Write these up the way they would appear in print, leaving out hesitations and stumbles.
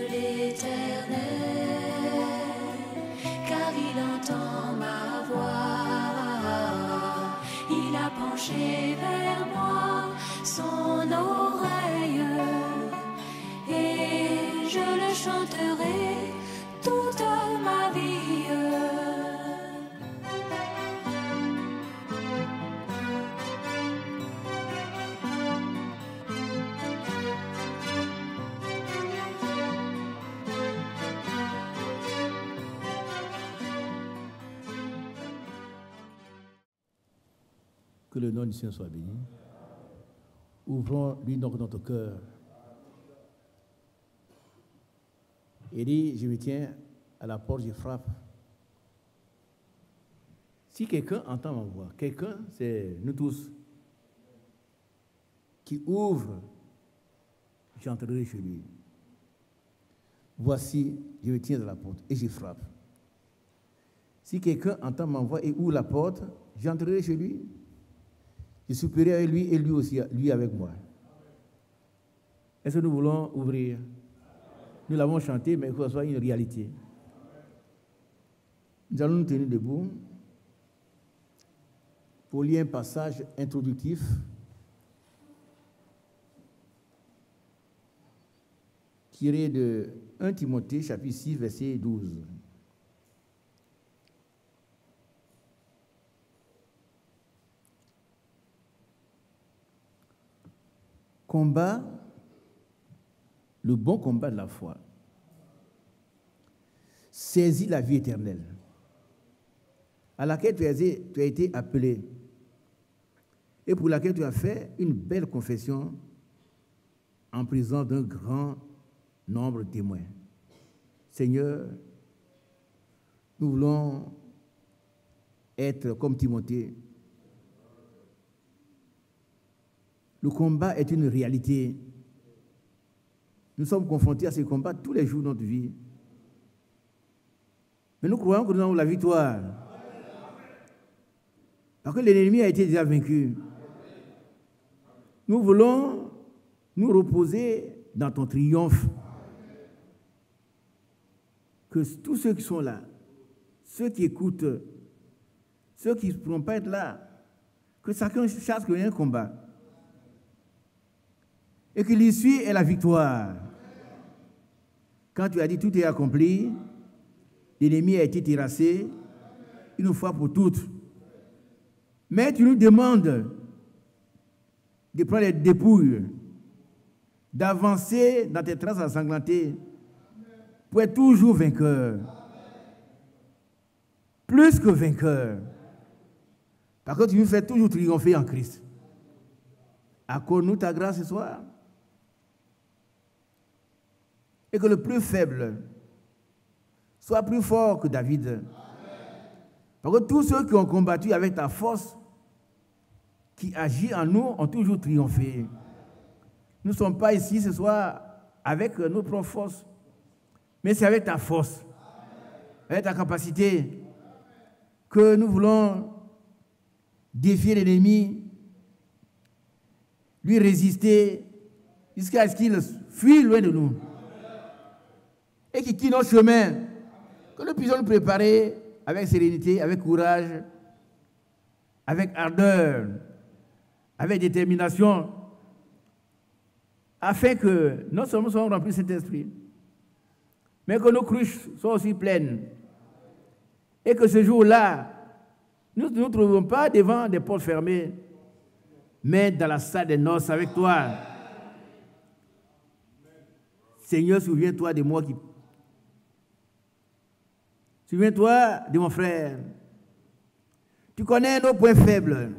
l'Éternel, car il entend ma voix. Il a penché vers moi son oreille, et je le chanterai toute ma vie. Que le nom du Seigneur soit béni. Ouvrons-lui donc notre cœur. Il dit, je me tiens à la porte, je frappe. Si quelqu'un entend ma voix, quelqu'un, c'est nous tous, qui ouvre, j'entrerai chez lui. Voici, je me tiens à la porte et je frappe. Si quelqu'un entend ma voix et ouvre la porte, j'entrerai chez lui. Je souperai avec lui et lui aussi, lui avec moi. Est-ce que nous voulons ouvrir? Nous l'avons chanté, mais il faut que ce soit une réalité. Nous allons nous tenir debout pour lire un passage introductif tiré de 1 Timothée, chapitre 6, verset 12. Combat le bon combat de la foi. Saisis la vie éternelle à laquelle tu as été appelé et pour laquelle tu as fait une belle confession en présence d'un grand nombre de témoins. Seigneur, nous voulons être comme Timothée. Le combat est une réalité. Nous sommes confrontés à ce combat tous les jours de notre vie. Mais nous croyons que nous avons la victoire. Parce que l'ennemi a été déjà vaincu. Nous voulons nous reposer dans ton triomphe. Que tous ceux qui sont là, ceux qui écoutent, ceux qui ne pourront pas être là, que chacun sache qu'il y a un combat. Et que l'issue est la victoire. Quand tu as dit tout est accompli, l'ennemi a été terrassé une fois pour toutes. Mais tu nous demandes de prendre les dépouilles, d'avancer dans tes traces ensanglantées pour être toujours vainqueur. Plus que vainqueur. Parce que tu nous fais toujours triompher en Christ. Accorde-nous ta grâce ce soir. Et que le plus faible soit plus fort que David. Parce que tous ceux qui ont combattu avec ta force, qui agit en nous, ont toujours triomphé. Nous ne sommes pas ici ce soir avec nos propres forces, mais c'est avec ta force, avec ta capacité, que nous voulons défier l'ennemi, lui résister, jusqu'à ce qu'il fuit loin de nous. Et qui quitte notre chemin, que nous puissions nous préparer avec sérénité, avec courage, avec ardeur, avec détermination, afin que non seulement nous soyons remplis de cet esprit, mais que nos cruches soient aussi pleines. Et que ce jour-là, nous ne nous trouvons pas devant des portes fermées, mais dans la salle des noces avec toi. Seigneur, souviens-toi de moi qui... Souviens-toi de mon frère. Tu connais nos points faibles.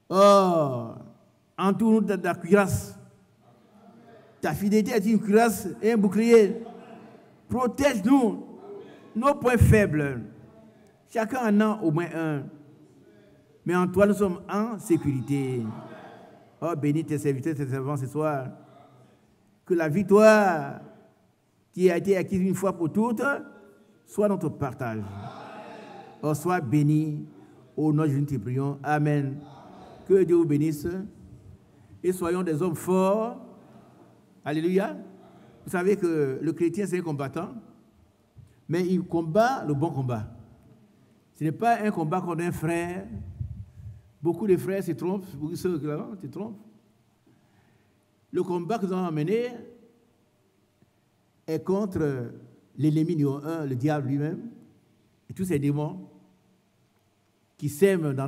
Oh, entoure-nous de ta cuirasse. Ta fidélité est une cuirasse et un bouclier. Protège-nous, nos points faibles. Chacun en a au moins un. Mais en toi, nous sommes en sécurité. Oh, bénis tes serviteurs, tes servants ce soir. Que la victoire qui a été acquise une fois pour toutes soit notre partage. Oh, sois béni. Au nom de Jésus, nous te prions. Amen. Que Dieu vous bénisse. Et soyons des hommes forts. Alléluia. Vous savez que le chrétien, c'est un combattant, mais il combat le bon combat. Ce n'est pas un combat contre un frère. Beaucoup de frères se trompent, beaucoup de sœurs se trompent. Le combat que nous avons mené est contre l'ennemi numéro un, le diable lui-même, et tous ces démons qui sèment dans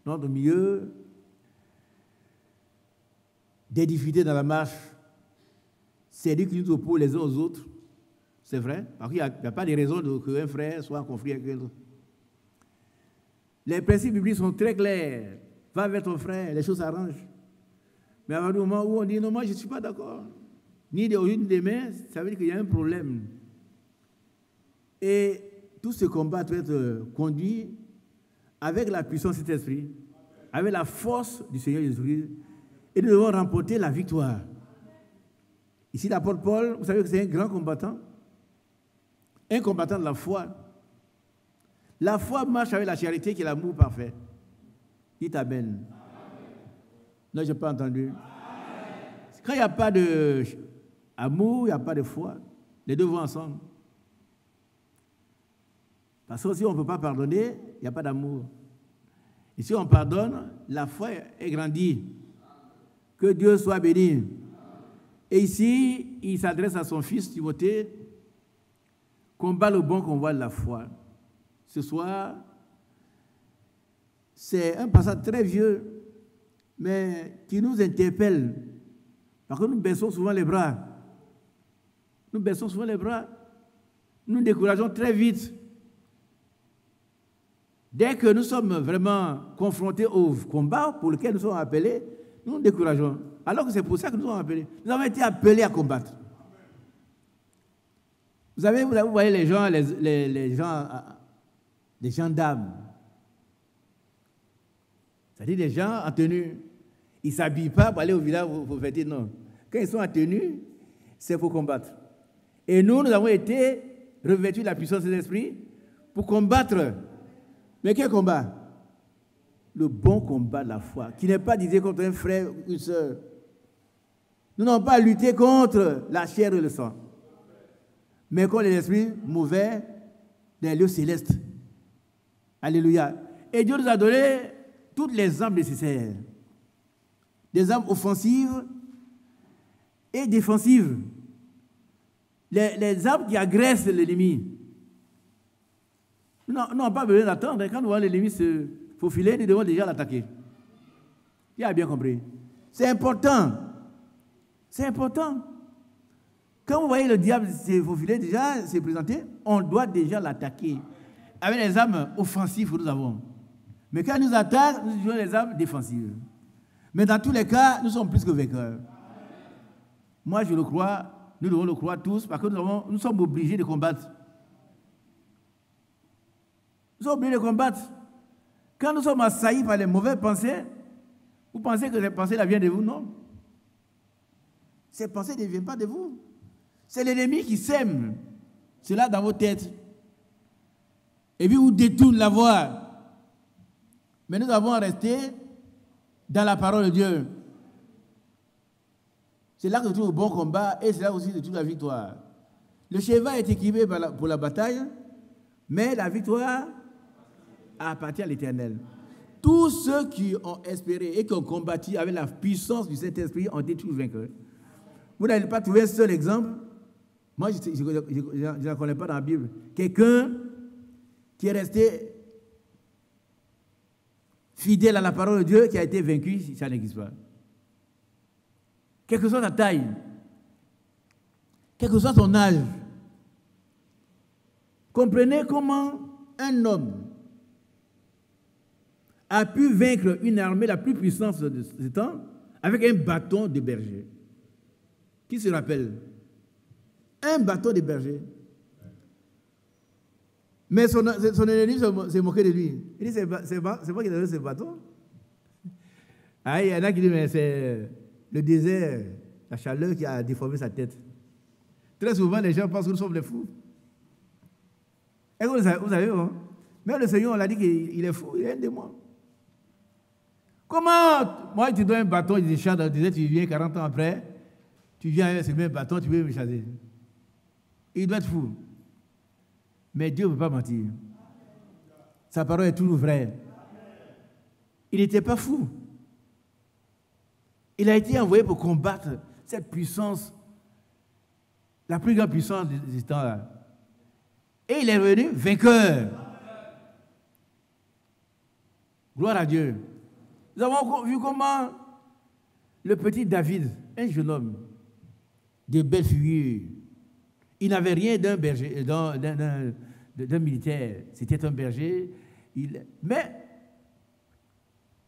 notre milieu des difficultés dans la marche. C'est lui qui nous oppose les uns aux autres. C'est vrai, parce qu'il n'y a pas de raison qu'un frère soit en conflit avec l'autre. Les principes bibliques sont très clairs. Va vers ton frère, les choses s'arrangent. Mais à un moment où on dit non, moi je ne suis pas d'accord, ni d'aujourd'hui ni demain, ça veut dire qu'il y a un problème. Et tout ce combat doit être conduit avec la puissance de cet esprit, avec la force du Seigneur Jésus-Christ, et nous devons remporter la victoire. Ici, l'apôtre Paul, vous savez que c'est un grand combattant de la foi. La foi marche avec la charité qui est l'amour parfait. Dites Amen. Non, je n'ai pas entendu. Amen. Quand il n'y a pas d'amour, il n'y a pas de foi. Les deux vont ensemble. Parce que si on ne peut pas pardonner, il n'y a pas d'amour. Et si on pardonne, la foi est grandie. Que Dieu soit béni. Et ici, il s'adresse à son fils Timothée. Combat le bon combat de la foi. Ce soir, c'est un passage très vieux, mais qui nous interpelle. Parce que nous baissons souvent les bras. Nous baissons souvent les bras. Nous nous décourageons très vite. Dès que nous sommes vraiment confrontés au combat pour lequel nous sommes appelés, nous nous décourageons. Alors que c'est pour ça que nous sommes appelés. Nous avons été appelés à combattre. Vous voyez les gens, des gendarmes. C'est-à-dire des gens en tenue. Ils ne s'habillent pas pour aller au village pour fêter, non. Quand ils sont en tenue, c'est pour combattre. Et nous avons été revêtus de la puissance de l'esprit pour combattre. Mais quel combat? Le bon combat de la foi, qui n'est pas disé contre un frère ou une sœur. Nous n'avons pas à lutter contre la chair et le sang, mais contre les esprits mauvais des lieux célestes. Alléluia. Et Dieu nous a donné toutes les armes nécessaires. Des armes offensives et défensives. Les armes qui agressent l'ennemi. Nous n'avons pas besoin d'attendre. Quand nous voyons l'ennemi se faufiler, nous devons déjà l'attaquer. Il a bien compris. C'est important. C'est important. Quand vous voyez le diable se faufiler, déjà se présenter, on doit déjà l'attaquer. Avec les armes offensives que nous avons. Mais quand il nous attaque, nous utilisons les armes défensives. Mais dans tous les cas, nous sommes plus que vainqueurs. Moi, je le crois, nous devons le croire tous, parce que nous sommes obligés de combattre. Nous sommes obligés de combattre. Quand nous sommes assaillis par les mauvaises pensées, vous pensez que ces pensées-là viennent de vous? Non. Ces pensées ne viennent pas de vous. C'est l'ennemi qui sème cela dans vos têtes. Et puis vous détourne la voie. Mais nous avons resté dans la parole de Dieu. C'est là que se trouve le bon combat et c'est là aussi que se trouve la victoire. Le cheval est équipé pour la bataille, mais la victoire appartient à l'Éternel. Tous ceux qui ont espéré et qui ont combattu avec la puissance du Saint-Esprit ont été tous vainqueurs. Vous n'avez pas trouvé un seul exemple. Moi, je ne connais pas dans la Bible. Quelqu'un qui est resté fidèle à la parole de Dieu, qui a été vaincu, ça n'existe pas. Quelle que soit sa taille, quel que soit son âge, comprenez comment un homme a pu vaincre une armée la plus puissante de ce temps avec un bâton de berger. Qui se rappelle? Un bâton de berger. Mais son ennemi s'est moqué de lui. Il dit, c'est pas qui a donné ce bâton. Ah, il y en a qui disent, mais c'est le désert, la chaleur qui a déformé sa tête. Très souvent, les gens pensent que nous sommes des fous. Et vous savez, hein? Même le Seigneur, on l'a dit qu'il est fou, il est un démon. Comment, moi, tu donnes un bâton, il te chante dans le désert, tu viens 40 ans après, Tu viens avec ce même bâton, tu veux me chasser. Il doit être fou. Mais Dieu ne veut pas mentir. Sa parole est toujours vraie. Il n'était pas fou. Il a été envoyé pour combattre cette puissance, la plus grande puissance de ce temps-là. Et il est revenu vainqueur. Gloire à Dieu. Nous avons vu comment le petit David, un jeune homme, de belle figure, il n'avait rien d'un berger, d'un militaire. C'était un berger. Mais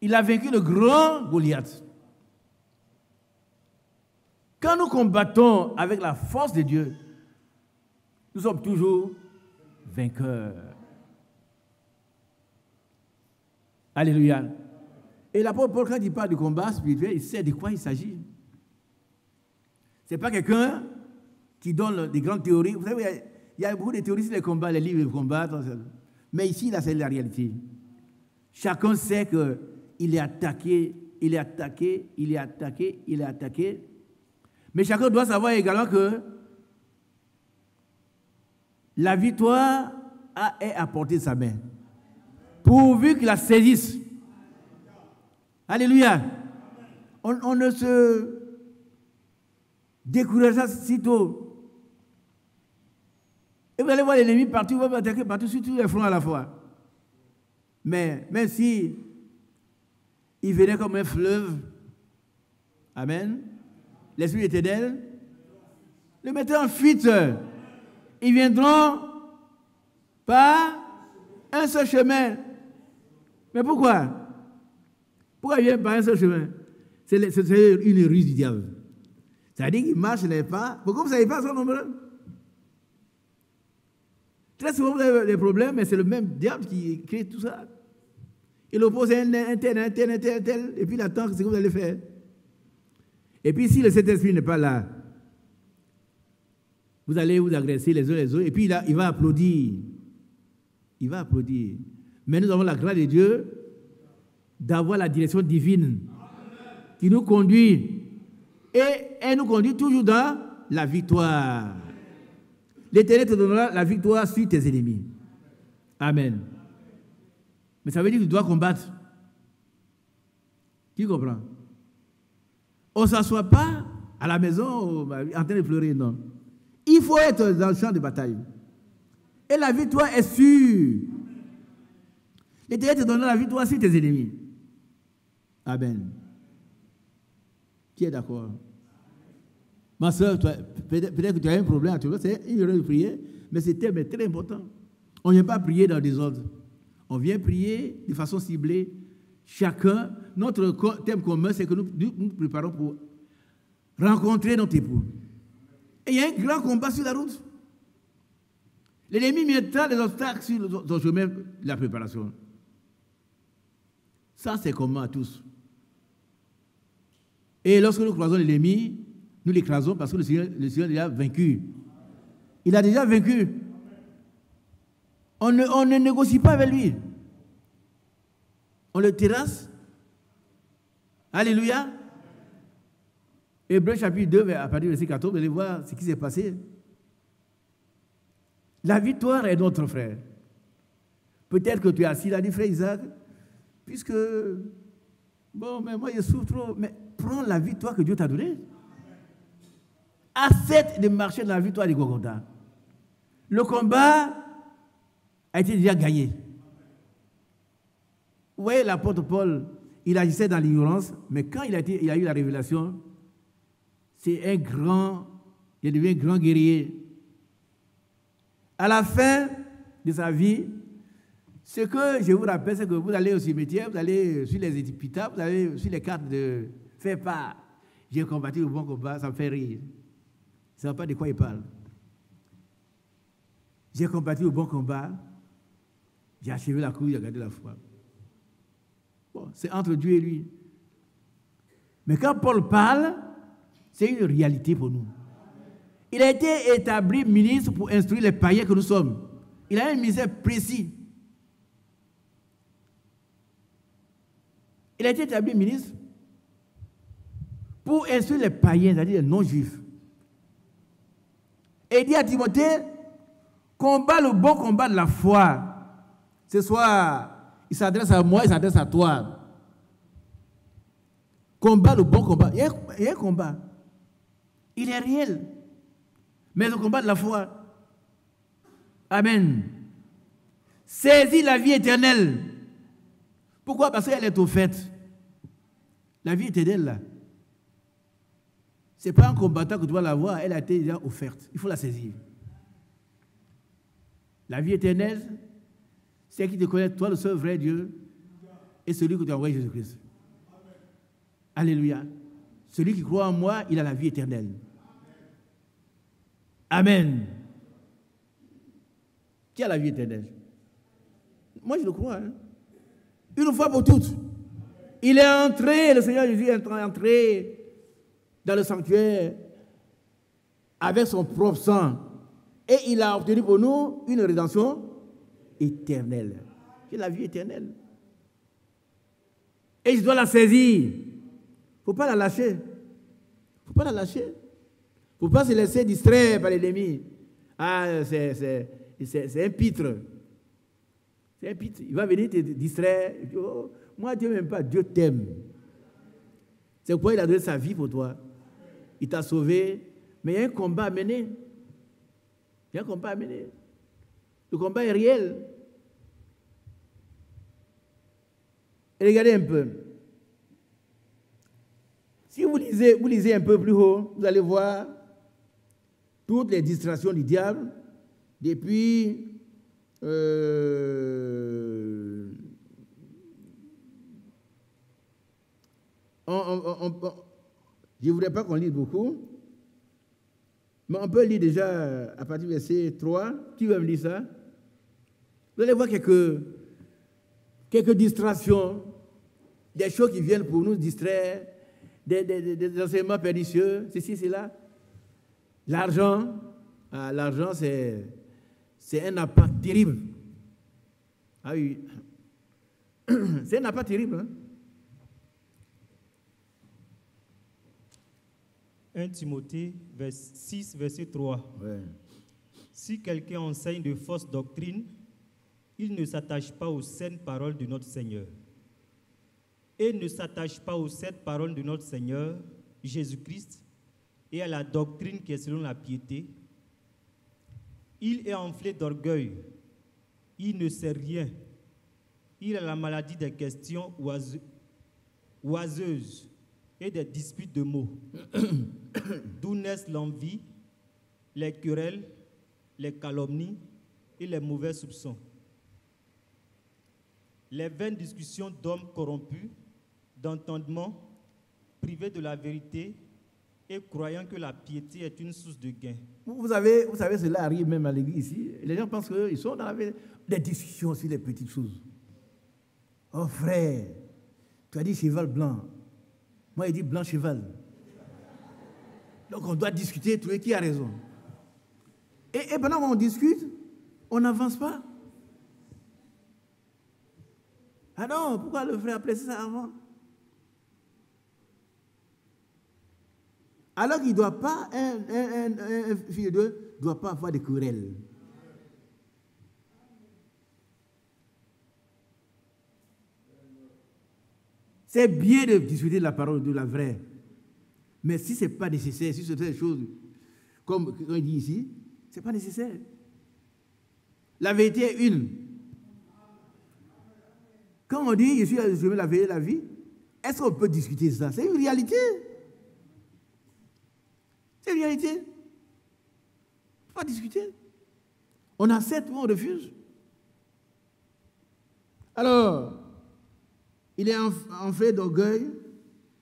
il a vaincu le grand Goliath. Quand nous combattons avec la force de Dieu, nous sommes toujours vainqueurs. Alléluia. Et l'apôtre Paul, quand il parle du combat spirituel, il sait de quoi il s'agit. Ce n'est pas quelqu'un qui donne des grandes théories. Vous savez, il y a beaucoup de théories sur les combats, les livres de combat. Mais ici, là, c'est la réalité. Chacun sait qu'il est attaqué, il est attaqué, il est attaqué, il est attaqué. Mais chacun doit savoir également que la victoire est à portée de sa main. Pourvu qu'il la saisisse. Alléluia. On ne se décourage pas si tôt. Et vous allez voir l'ennemi partout, il va vous attaquer partout, sur tous les fronts à la fois. Mais même si il venait comme un fleuve, amen, l'Esprit éternel le mettait en fuite. Ils viendront par un seul chemin. Mais pourquoi? Pourquoi ils viennent par un seul chemin? C'est une ruse du diable. C'est-à-dire qu'ils marchent les pas. Pourquoi vous ne savez pas son nombreux? Très souvent, vous avez des problèmes, mais c'est le même diable qui crée tout ça. Il oppose un tel, et puis il attend ce que vous allez faire. Et puis, si le Saint-Esprit n'est pas là, vous allez vous agresser les uns les autres, et puis il va applaudir. Il va applaudir. Mais nous avons la grâce de Dieu d'avoir la direction divine qui nous conduit. Et elle nous conduit toujours dans la victoire. L'Éternel te donnera la victoire sur tes ennemis. Amen. Mais ça veut dire que tu dois combattre. Tu comprends? On ne s'assoit pas à la maison en train de pleurer, non. Il faut être dans le champ de bataille. Et la victoire est sûre. L'Éternel te donnera la victoire sur tes ennemis. Amen. Qui est d'accord? Ma soeur, peut-être que tu as un problème, c'est une heure de prière, mais c'est très important. On ne vient pas prier dans le désordre. On vient prier de façon ciblée. Chacun, notre thème commun, c'est que nous nous préparons pour rencontrer notre époux. Et il y a un grand combat sur la route. L'ennemi mettra des obstacles sur son chemin de la préparation. Ça, c'est commun à tous. Et lorsque nous croisons l'ennemi, nous l'écrasons parce que le Seigneur a déjà vaincu. Il a déjà vaincu. On ne négocie pas avec lui. On le terrasse. Alléluia. Hébreux chapitre 2, à partir du verset 14, vous allez voir ce qui s'est passé. La victoire est notre frère. Peut-être que tu es assis là, dit frère Isaac, puisque, bon, mais moi je souffre trop, mais prends la victoire que Dieu t'a donnée. Accepte de marcher dans la victoire de Golgotha. Le combat a été déjà gagné. Vous voyez, l'apôtre Paul, il agissait dans l'ignorance, mais quand il a eu la révélation, il est devenu un grand guerrier. À la fin de sa vie, ce que je vous rappelle, c'est que vous allez au cimetière, vous allez sur les épitaphes, vous allez sur les cartes de faire part. J'ai combattu le bon combat, ça me fait rire. Je ne sais pas de quoi il parle. J'ai combattu le bon combat, j'ai achevé la course, j'ai gardé la foi. Bon, c'est entre Dieu et lui. Mais quand Paul parle, c'est une réalité pour nous. Il a été établi ministre pour instruire les païens que nous sommes. Il a un ministère précis. Il a été établi ministre pour instruire les païens, c'est-à-dire les non-juifs. Et il dit à Timothée, combat le bon combat de la foi. Ce soir, il s'adresse à moi, il s'adresse à toi. Combat le bon combat. Il y a un combat. Il est réel. Mais le combat de la foi. Amen. Saisis la vie éternelle. Pourquoi? Parce qu'elle est offerte. La vie éternelle, là. Ce n'est pas un combattant que tu dois l'avoir, elle a été déjà offerte. Il faut la saisir. La vie éternelle, c'est qui te connaît, toi le seul vrai Dieu, et celui que tu as envoyé Jésus-Christ. Alléluia. Celui qui croit en moi, il a la vie éternelle. Amen. Qui a la vie éternelle? Moi, je le crois. Hein? Une fois pour toutes. Il est entré, le Seigneur Jésus est entré dans le sanctuaire avec son propre sang. Et il a obtenu pour nous une rédemption éternelle. C'est la vie éternelle. Et je dois la saisir. Il ne faut pas la lâcher. Il ne faut pas la lâcher. Il ne faut pas se laisser distraire par l'ennemi. Ah, c'est un pitre. C'est un pitre. Il va venir te distraire. Oh, moi, Dieu ne m'aime pas. Dieu t'aime. C'est pourquoi il a donné sa vie pour toi. Il t'a sauvé. Mais il y a un combat à mener. Il y a un combat à mener. Le combat est réel. Et regardez un peu. Si vous lisez un peu plus haut, vous allez voir toutes les distractions du diable depuis je ne voudrais pas qu'on lise beaucoup, mais on peut lire déjà à partir du verset 3. Qui veut me lire ça? Vous allez voir quelques distractions, des choses qui viennent pour nous distraire, des enseignements pernicieux, ceci, cela. L'argent, l'argent c'est un appât terrible. Ah oui, c'est un appât terrible. Hein? 1 Timothée 6, verset 3. Ouais. Si quelqu'un enseigne de fausses doctrines, il ne s'attache pas aux saintes paroles de notre Seigneur. Et ne s'attache pas aux saintes paroles de notre Seigneur, Jésus-Christ, et à la doctrine qui est selon la piété. Il est enflé d'orgueil. Il ne sait rien. Il a la maladie des questions oiseuses et des disputes de mots, d'où naissent l'envie, les querelles, les calomnies et les mauvais soupçons. Les vaines discussions d'hommes corrompus, d'entendement, privés de la vérité et croyant que la piété est une source de gain. Vous savez, cela arrive même à l'église ici. Les gens pensent qu'ils sont dans des discussions sur les petites choses. Oh frère, tu as dit cheval blanc. Moi, il dit blanc cheval. Donc, on doit discuter, trouver qui a raison. Et pendant qu'on discute, on n'avance pas. Ah non, pourquoi le frère a placé ça avant? Alors qu'il ne doit pas, un fils de Dieu ne doit pas avoir de querelles. C'est bien de discuter de la parole de la vraie. Mais si ce n'est pas nécessaire, si c'est des choses comme on dit ici, ce n'est pas nécessaire. La vérité est une. Quand on dit je suis la vérité de la vie, est-ce qu'on peut discuter ça? C'est une réalité. C'est une réalité. On ne peut pas discuter. On accepte ou on refuse. Alors, il est enflé d'orgueil,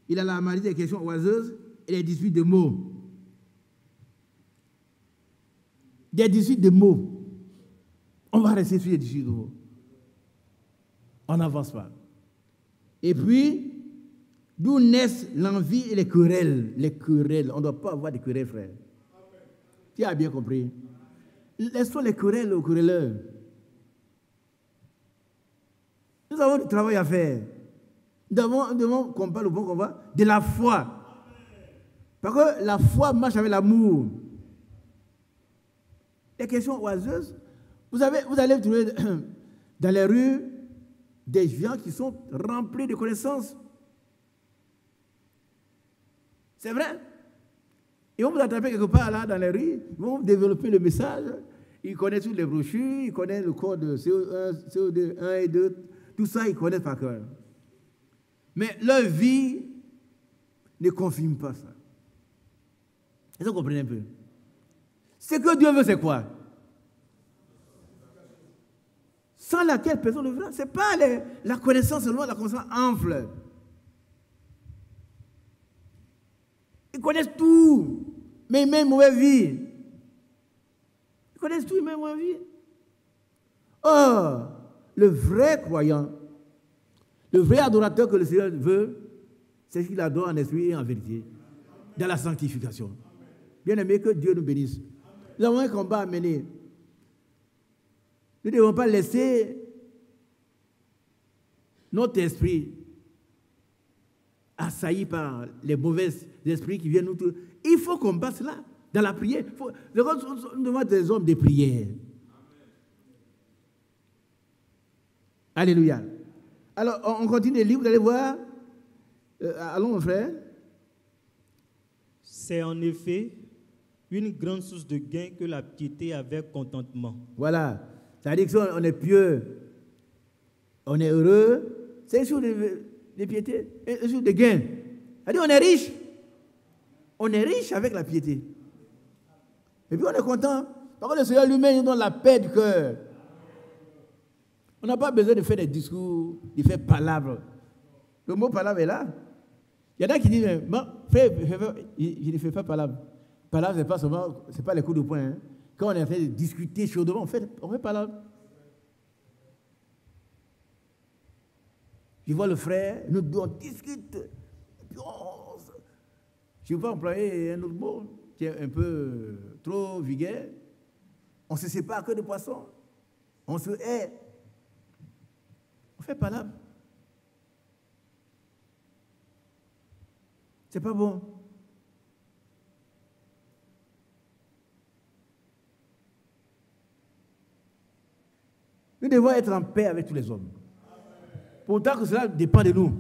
il a la maladie des questions oiseuses et des disputes de mots. Des disputes de mots. On va rester sur les disputes de mots. On n'avance pas. Et puis, d'où naissent l'envie et les querelles. Les querelles. On ne doit pas avoir de querelles, frère. Tu as bien compris. Laissons les querelles aux querelleurs. Nous avons du travail à faire. Nous devons combattre le bon combat de la foi. Parce que la foi marche avec l'amour. les questions oiseuses. Vous allez trouver dans les rues des gens qui sont remplis de connaissances. C'est vrai. Ils vont vous attraper quelque part là dans les rues, ils vont développer le message, ils connaissent toutes les brochures, ils connaissent le code de CO1, CO2, 1 et 2, tout ça ils connaissent par cœur. Mais leur vie ne confirme pas ça. Est-ce que vous comprenez un peu? Ce que Dieu veut, c'est quoi? Sans laquelle personne ne verra. Ce n'est pas la connaissance seulement, la connaissance ample. Ils connaissent tout, mais ils mènent une mauvaise vie. Ils connaissent tout, ils mènent une mauvaise vie. Or, le vrai croyant, le vrai adorateur que le Seigneur veut, c'est qu'il adore en esprit et en vérité, dans la sanctification. Bien aimé, que Dieu nous bénisse. Nous avons un combat à mener. Nous ne devons pas laisser notre esprit assailli par les mauvais esprits qui viennent nous toucher. Il faut combattre cela dans la prière. Nous devons être des hommes de prière. Alléluia. Alors, on continue le livre, vous allez voir. Allons, mon frère. C'est en effet une grande source de gain que la piété avec contentement. Voilà. C'est-à-dire que si on est pieux, on est heureux, c'est une source de piété, une source de gain. C'est-à-dire qu'on est riche. On est riche avec la piété. Et puis on est content. Parce que le Seigneur lui-même nous donne la paix du cœur. On n'a pas besoin de faire des discours, de faire palabres. Le mot palabre est là. Il y en a qui disent, bon, frère, je ne fais pas palabre. Palabre, ce n'est pas seulement, c'est pas les coups de poing. Hein. Quand on est en train de discuter chaudement, on fait palabre. Je vois le frère, nous deux, on discute. Et puis je ne veux pas employer un autre mot qui est un peu trop vulgaire. On ne se sépare que de poissons. On se hait. On fait palabre. C'est pas bon. Nous devons être en paix avec tous les hommes. Pourtant que cela dépend de nous.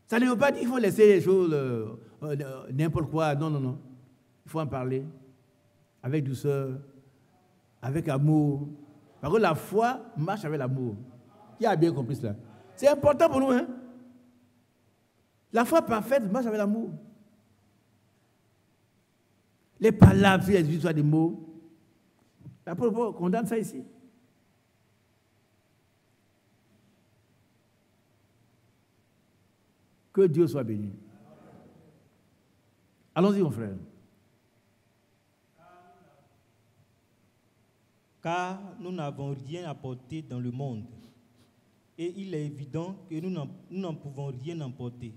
Ça ne veut pas dire qu'il faut laisser les choses n'importe quoi. Non, non, non. Il faut en parler avec douceur, avec amour. Parce que la foi marche avec l'amour. Qui a bien compris cela? C'est important pour nous, hein? La foi parfaite marche avec l'amour. Les palabres, si les histoires des mots, l'apôtre Paul condamne ça ici. Que Dieu soit béni. Allons-y, mon frère. Car nous n'avons rien apporté dans le monde. Et il est évident que nous n'en pouvons rien emporter.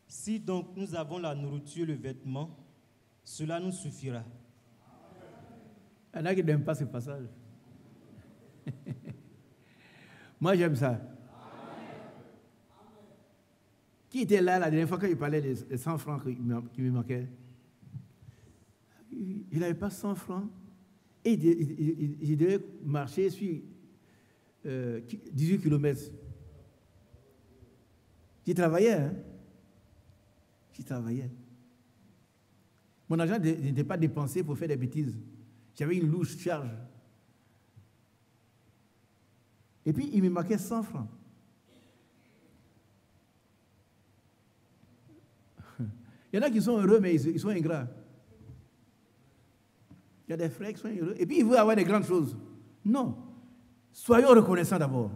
Si donc nous avons la nourriture et le vêtement, cela nous suffira. Il y en a qui n'aiment pas ce passage. Moi, j'aime ça. Qui était là la dernière fois quand il parlait des 100 francs qui me manquaient? Il n'avait pas 100 francs. Et il devait marcher sur 18 km. J'y travaillais, hein? J'y travaillais. Mon argent n'était pas dépensé pour faire des bêtises. J'avais une louche charge. Et puis, il me manquait 100 francs. Il y en a qui sont heureux, mais ils sont ingrats. Il y a des frères qui sont heureux. Et puis, ils veulent avoir des grandes choses. Non. Soyons reconnaissants d'abord.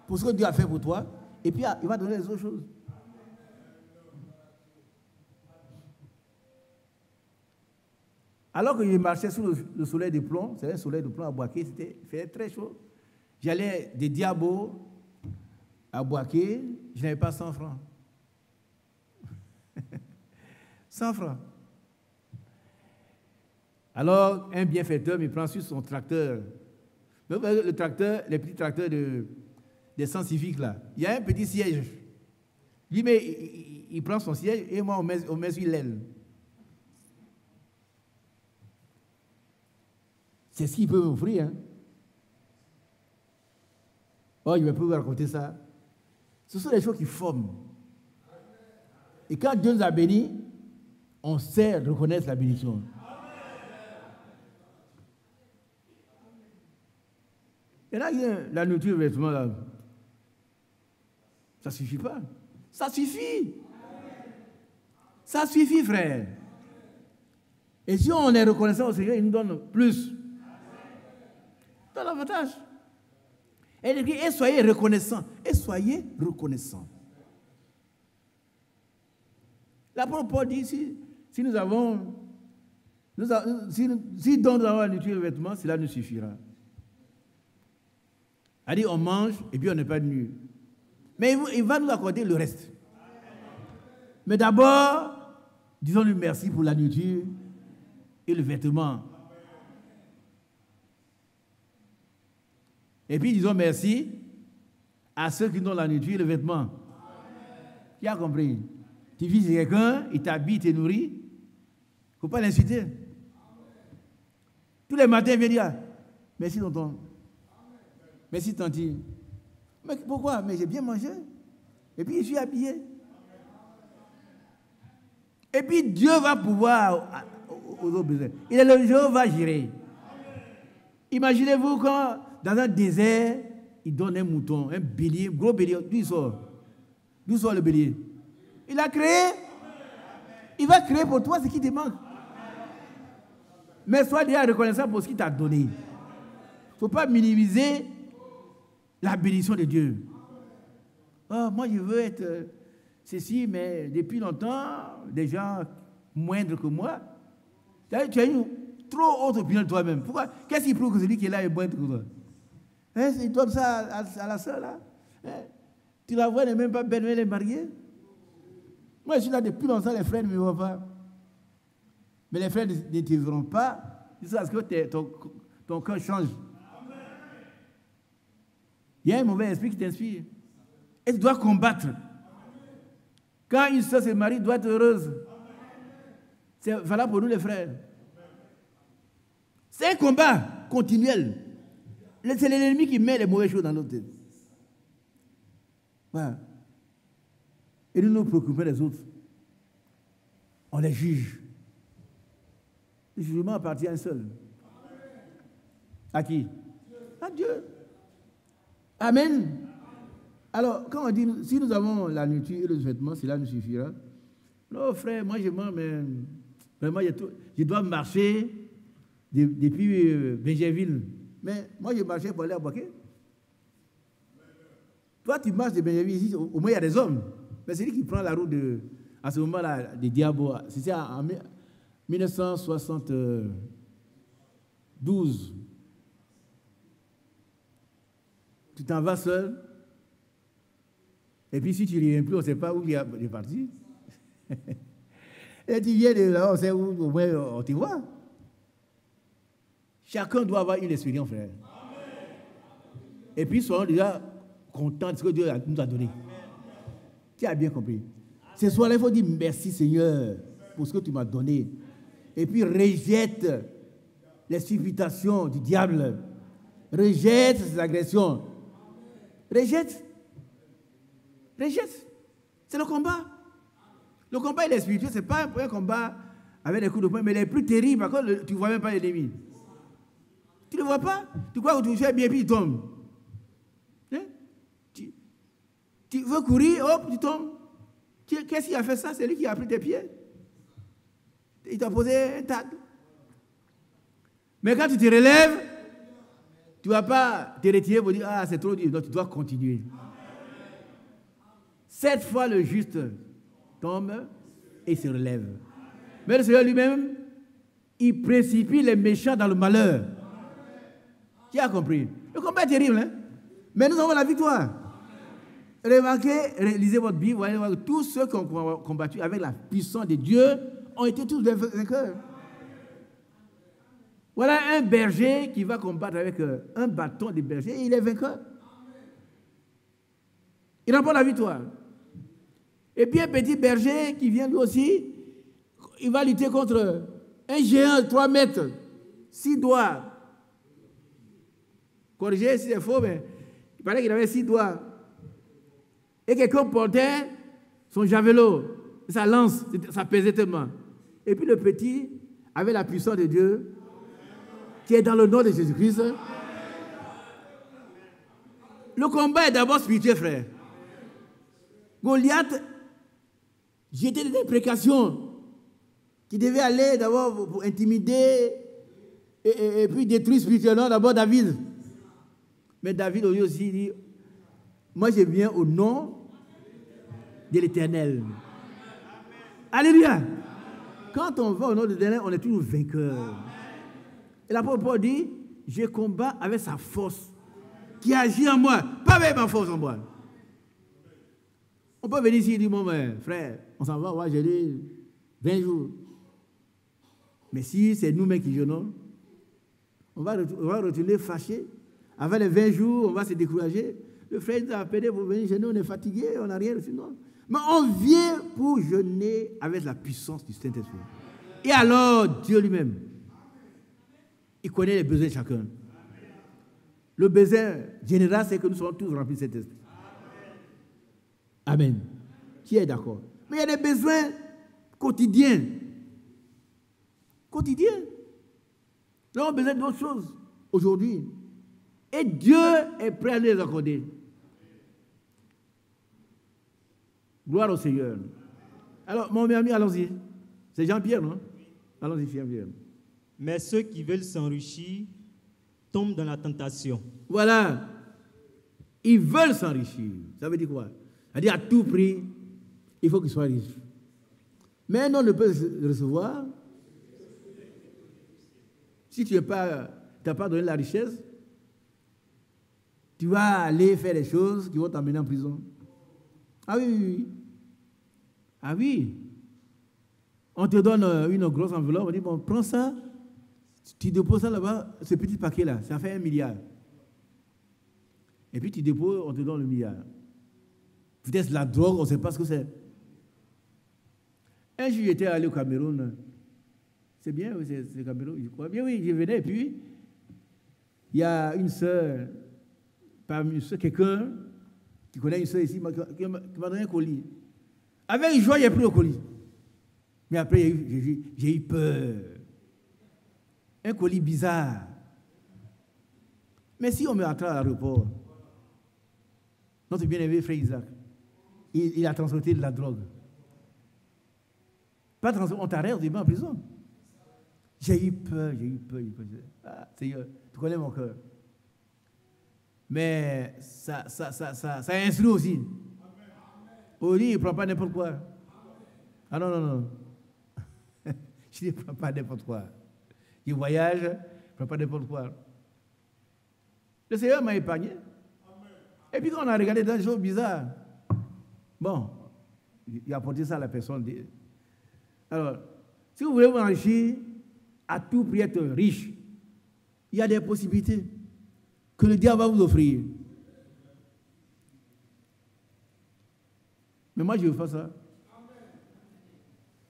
Pour ce que Dieu a fait pour toi. Et puis, il va donner les autres choses. Alors que je marchais sous le soleil de plomb, c'est un soleil de plomb à Boaké, il faisait très chaud. J'allais des Diabo à Boaké, je n'avais pas 100 francs. 100 francs. Alors, un bienfaiteur me prend sur son tracteur. Le tracteur, les petits tracteurs des Sens Civiques, là. Il y a un petit siège. Lui, mais il prend son siège et moi, on met sur l'aile. C'est ce qu'il peut m'offrir. Hein. Oh, je vais pas vous raconter ça. Ce sont des choses qui forment. Et quand Dieu nous a bénis, on sait reconnaître la bénédiction. Et là, il y a la nourriture, le vêtement, là. Ça ne suffit pas. Ça suffit. Ça suffit, frère. Et si on est reconnaissant au Seigneur, il nous donne plus. Dans l'avantage. Et soyez reconnaissants. Et soyez reconnaissants. L'apôtre Paul dit, si nous avons la nourriture et le vêtement, cela nous suffira. Il dit, on mange et puis on n'est pas nu. Mais il va nous accorder le reste. Mais d'abord, disons-lui merci pour la nourriture et le vêtement. Et puis disons merci à ceux qui donnent la nourriture et le vêtement. Qui a compris? Tu vis chez quelqu'un, il t'habille, il te nourrit. Il ne faut pas l'insulter. Tous les matins, il vient dire merci tonton. Merci tanti. Mais pourquoi? Mais j'ai bien mangé. Et puis je suis habillé. Et puis Dieu va pouvoir aux autres besoins. Il est le Jéhovah Jireh. Imaginez-vous quand dans un désert, il donne un mouton, un bélier, un gros bélier. D'où il sort? D'où sort le bélier? Il a créé. Il va créer pour toi ce qui te manque. Mais sois déjà reconnaissant pour ce qu'il t'a donné. Il ne faut pas minimiser la bénédiction de Dieu. Oh, moi, je veux être ceci, mais depuis longtemps, des gens moindres que moi. Tu as une trop haute opinion de toi-même. Pourquoi? Qu'est-ce qui prouve que celui qui est là est moindre que toi? Il donne ça à la soeur, là. Tu la vois, elle n'est même pas belle, elle est mariée. Moi, je suis là depuis longtemps, les frères ne me voient pas. Mais les frères ne te verront pas jusqu'à ce que ton cœur change. Il y a un mauvais esprit qui t'inspire. Et tu dois combattre. Quand une soeur se marie, elle doit être heureuse. C'est valable pour nous, les frères. C'est un combat continuel. C'est l'ennemi qui met les mauvaises choses dans notre tête. Voilà. Et nous nous préoccupons des autres. On les juge. Le jugement appartient à un seul. À qui? À Dieu. Amen. Alors, quand on dit, si nous avons la nourriture et le vêtement, cela nous suffira. Non, frère, moi je mange, mais vraiment, je dois marcher depuis Benjerville. Mais moi, je marchais pour aller à Boaké. Toi, tu marches de Benjerville ici, au moins il y a des hommes. Mais c'est lui qui prend la route à ce moment-là, des Diabo. C'était en 1972. Tu t'en vas seul. Et puis si tu ne reviens plus, on ne sait pas où il est parti. Et tu viens de là, on sait où, au moins on te voit. Chacun doit avoir une expérience, frère. Et puis soyons déjà contents de ce que Dieu nous a donné. Tu as bien compris. Ce soir-là, il faut dire merci Seigneur pour ce que tu m'as donné. Et puis rejette les supputations du diable. Rejette ses agressions. Rejette. Rejette. C'est le combat. Le combat, il est spirituel. Ce n'est pas un combat avec des coups de poing, mais il est plus terrible parce que tu ne vois même pas l'ennemi. Tu ne le vois pas. Tu crois que tu fais bien, puis il tombe. Hein? Tu veux courir, hop, tu tombes. Qu'est-ce qui a fait ça? C'est lui qui a pris tes pieds. Il t'a posé un tag. Mais quand tu te relèves, tu ne vas pas te retirer pour dire, ah, c'est trop dur. Non, tu dois continuer. 7 fois le juste tombe et se relève. Mais le Seigneur lui-même, il précipite les méchants dans le malheur. Qui a compris? Le combat est terrible, hein? Mais nous avons la victoire. Remarquez, lisez votre Bible, vous allez voir que tous ceux qui ont combattu avec la puissance de Dieu ont été tous des vainqueurs. Voilà un berger qui va combattre avec un bâton de berger et il est vainqueur. Il remporte la victoire. Et puis un petit berger qui vient lui aussi, il va lutter contre un géant de 3 mètres, 6 doigts, corriger si c'est faux, mais il paraît qu'il avait 6 doigts. Et quelqu'un portait son javelot, sa lance, ça pesait tellement. Et puis le petit avait la puissance de Dieu, qui est dans le nom de Jésus-Christ. Le combat est d'abord spirituel, frère. Goliath jetait des précautions qui devaient aller d'abord pour intimider et puis détruire spirituellement d'abord David. Mais David aussi dit, moi je viens au nom de l'Éternel. Alléluia. Quand on va au nom de l'Éternel, on est toujours vainqueur. Et l'apôtre Paul dit, je combats avec sa force qui agit en moi, pas avec ma force en moi. On peut venir ici et dire, bon, ben, frère, on s'en va, ouais, j'ai dit 20 jours. Mais si c'est nous-mêmes qui jeûnons, on va retourner fâché. Avant les 20 jours, on va se décourager. Le frère nous a appelé pour venir jeûner, on est fatigué, on n'a rien reçu, non. Mais on vient pour jeûner avec la puissance du Saint-Esprit. Et alors, Dieu lui-même, il connaît les besoins de chacun. Le besoin général, c'est que nous soyons tous remplis de cet esprit. Amen. Qui est d'accord? Mais il y a des besoins quotidiens. Quotidiens. Nous avons besoin d'autres choses aujourd'hui. Et Dieu est prêt à nous les accorder. Gloire au Seigneur. Alors, mon ami, allons-y. C'est Jean-Pierre, non? Allons-y, Jean-Pierre. Mais ceux qui veulent s'enrichir tombent dans la tentation. Voilà. Ils veulent s'enrichir. Ça veut dire quoi? Ça veut dire à tout prix, il faut qu'ils soient riches. Mais un homme ne peut recevoir si tu n'as pas donné la richesse. Tu vas aller faire des choses qui vont t'emmener en prison. Ah oui, oui, oui. Ah oui. On te donne une grosse enveloppe, on dit, bon, prends ça, tu déposes ça là-bas, ce petit paquet-là, ça fait 1 milliard. Et puis tu déposes, on te donne le milliard. Peut-être la drogue, on ne sait pas ce que c'est. Un jour, j'étais allé au Cameroun. C'est bien, oui, c'est le Cameroun, je crois. Bien, oui, je venais, et puis, il y a une sœur, quelqu'un qui connaît une sœur ici, qui m'a donné un colis. Avec joie, il a pris le colis. Mais après, j'ai eu peur. Un colis bizarre. Mais si on me attrape à l'aéroport, notre bien-aimé frère Isaac, il a transporté de la drogue. Pas transporté, on t'arrête, on te met en prison. J'ai eu peur. Ah, Seigneur, tu connais mon cœur. Mais ça instruit aussi. Au lit, il ne prend pas n'importe quoi. Ah non. Je ne prends pas n'importe quoi. Je voyage, je ne prends pas n'importe quoi. Le Seigneur m'a épargné. Et puis quand on a regardé dans des choses bizarres, bon, il a apporté ça à la personne. Alors, si vous voulez vous enrichir, à tout prix être riche, il y a des possibilités que le diable va vous offrir. Mais moi, je veux faire ça.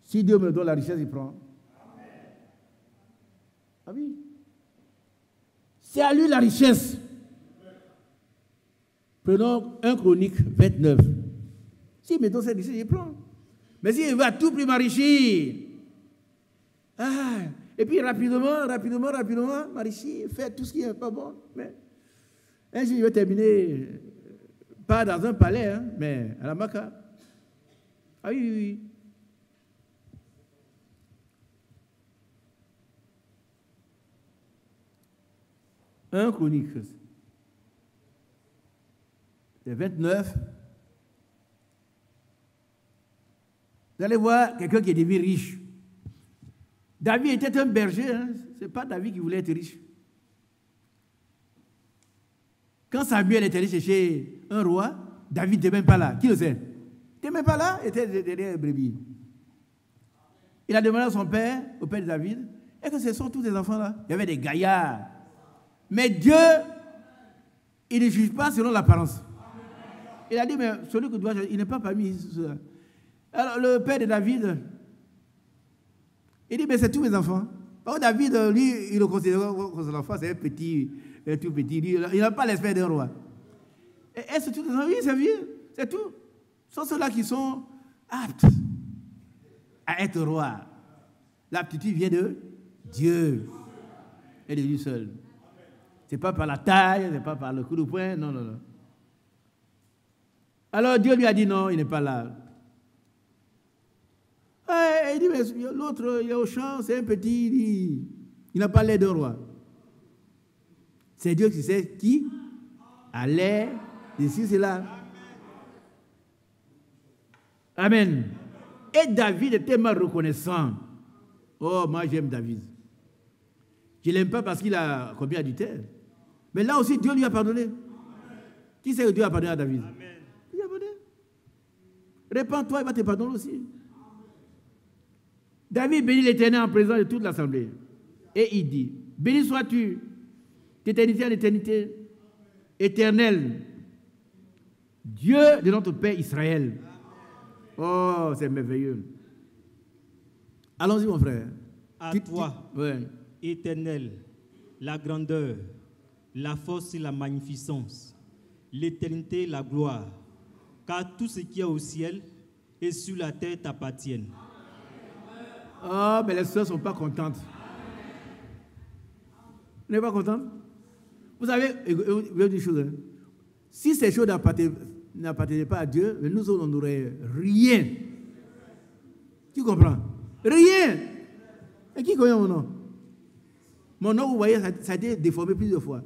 Si Dieu me donne la richesse, il prend. Ah oui. C'est à lui la richesse. Prenons 1 Chronique 29. S'il me donne cette richesse, il prend. Mais s'il veut à tout prix m'enrichir, et puis rapidement, m'enrichir, faire tout ce qui n'est pas bon. Mais un jour, je vais terminer, pas dans un palais, hein, mais à la Maca. Ah oui. 1 Chronique. C'est 29. Vous allez voir quelqu'un qui est devenu riche. David était un berger, hein? Ce n'est pas David qui voulait être riche. Quand Samuel est allé chercher un roi, David n'était même pas là. Qui le sait? Il n'était même pas là, il était derrière les brebis. Il a demandé à son père, au père de David, est-ce que ce sont tous ces enfants-là? Il y avait des gaillards. Mais Dieu, il ne juge pas selon l'apparence. Il a dit, mais celui que doit, il n'est pas parmi ceux-là. Alors le père de David, il dit, mais c'est tous mes enfants. Alors David, lui, il le considère comme son enfant, c'est un petit est tout petit. Il n'a pas l'esprit d'un roi. Et c'est tout. Oui, c'est vieux. C'est tout. Ce sont ceux-là qui sont aptes à être roi. L'aptitude vient de Dieu et de lui seul. Ce n'est pas par la taille, ce n'est pas par le coup de poing, non, non, non. Alors Dieu lui a dit non, il n'est pas là. Et il dit, mais l'autre, il est au champ, c'est un petit, il n'a pas l'air d'un roi. C'est Dieu qui sait qui a l'air de ceci, c'est là. Amen. Et David est tellement reconnaissant. Oh, moi j'aime David. Je ne l'aime pas parce qu'il a commis adultère. Mais là aussi, Dieu lui a pardonné. Qui sait que Dieu a pardonné à David? Amen. Il a pardonné. Répands-toi, il va te pardonner aussi. David bénit l'Éternel en présence de toute l'assemblée. Et il dit, béni sois-tu, d'éternité en éternité, éternel, Dieu de notre Père Israël. Oh, c'est merveilleux. Allons-y, mon frère. À toi, ouais. Éternel, la grandeur, la force et la magnificence, l'éternité et la gloire, car tout ce qui est au ciel et sur la terre t'appartiennent. Oh, mais les sœurs ne sont pas contentes. Vous n'êtes pas contentes? Vous savez, je vais vous dire une chose. Hein. Si ces choses n'appartenaient pas à Dieu, nous, on n'aurait rien. Tu comprends? Rien. Et qui connaît mon nom? Mon nom, vous voyez, ça a été déformé plusieurs fois.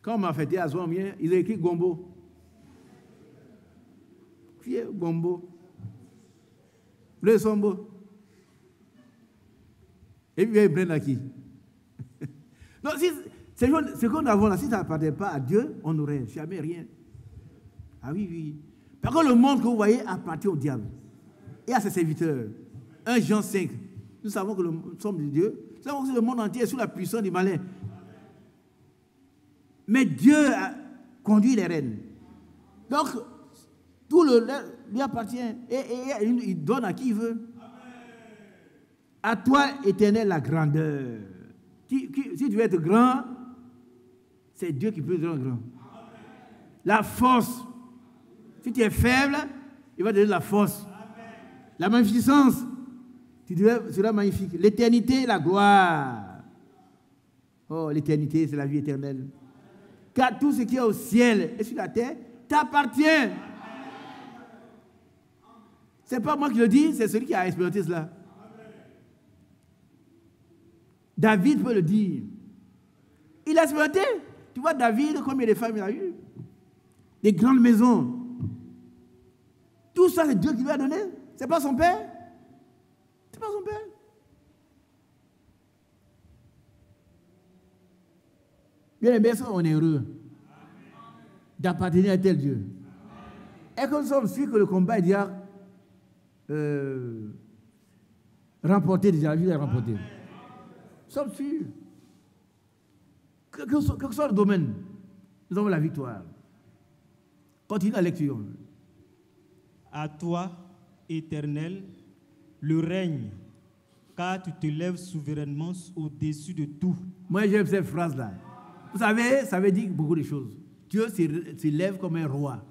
Quand on m'a fêté à Zouamien, ils ont écrit Gombo. Qui est Gombo? Le Sombo. Et puis, ils prennent à qui? Non, si, ce qu'on a là, si ça n'appartenait pas à Dieu, on n'aurait jamais rien. Ah oui, oui. Par contre, le monde que vous voyez appartient au diable et à ses serviteurs. 1 Jean 5. Nous savons que nous sommes de Dieu. Nous savons que le monde entier est sous la puissance du malin. Mais Dieu a conduit les rênes. Donc, tout lui appartient. Et il donne à qui il veut. À toi, Éternel, la grandeur. Si tu veux être grand, c'est Dieu qui peut te rendre grand. La force. Si tu es faible, il va te donner la force. La magnificence. Tu seras magnifique. L'éternité, la gloire. Oh, l'éternité, c'est la vie éternelle. Car tout ce qui est au ciel et sur la terre t'appartient. Ce n'est pas moi qui le dis, c'est celui qui a expérimenté cela. David peut le dire. Il a expérimenté. Tu vois, David, combien de femmes il a eu? Des grandes maisons. Tout ça, c'est Dieu qui lui a donné. Ce n'est pas son père. Ce n'est pas son père. Bien aimés, on est heureux d'appartenir à tel Dieu. Et que nous sommes sûrs que le combat est déjà remporté, déjà, il est remporté. Nous sommes sûrs. Quel que soit le domaine, nous avons la victoire. Continue la lecture. À toi, Éternel, le règne, car tu te lèves souverainement au-dessus de tout. Moi, j'aime cette phrase-là. Vous savez, ça veut dire beaucoup de choses. Dieu se lève comme un roi.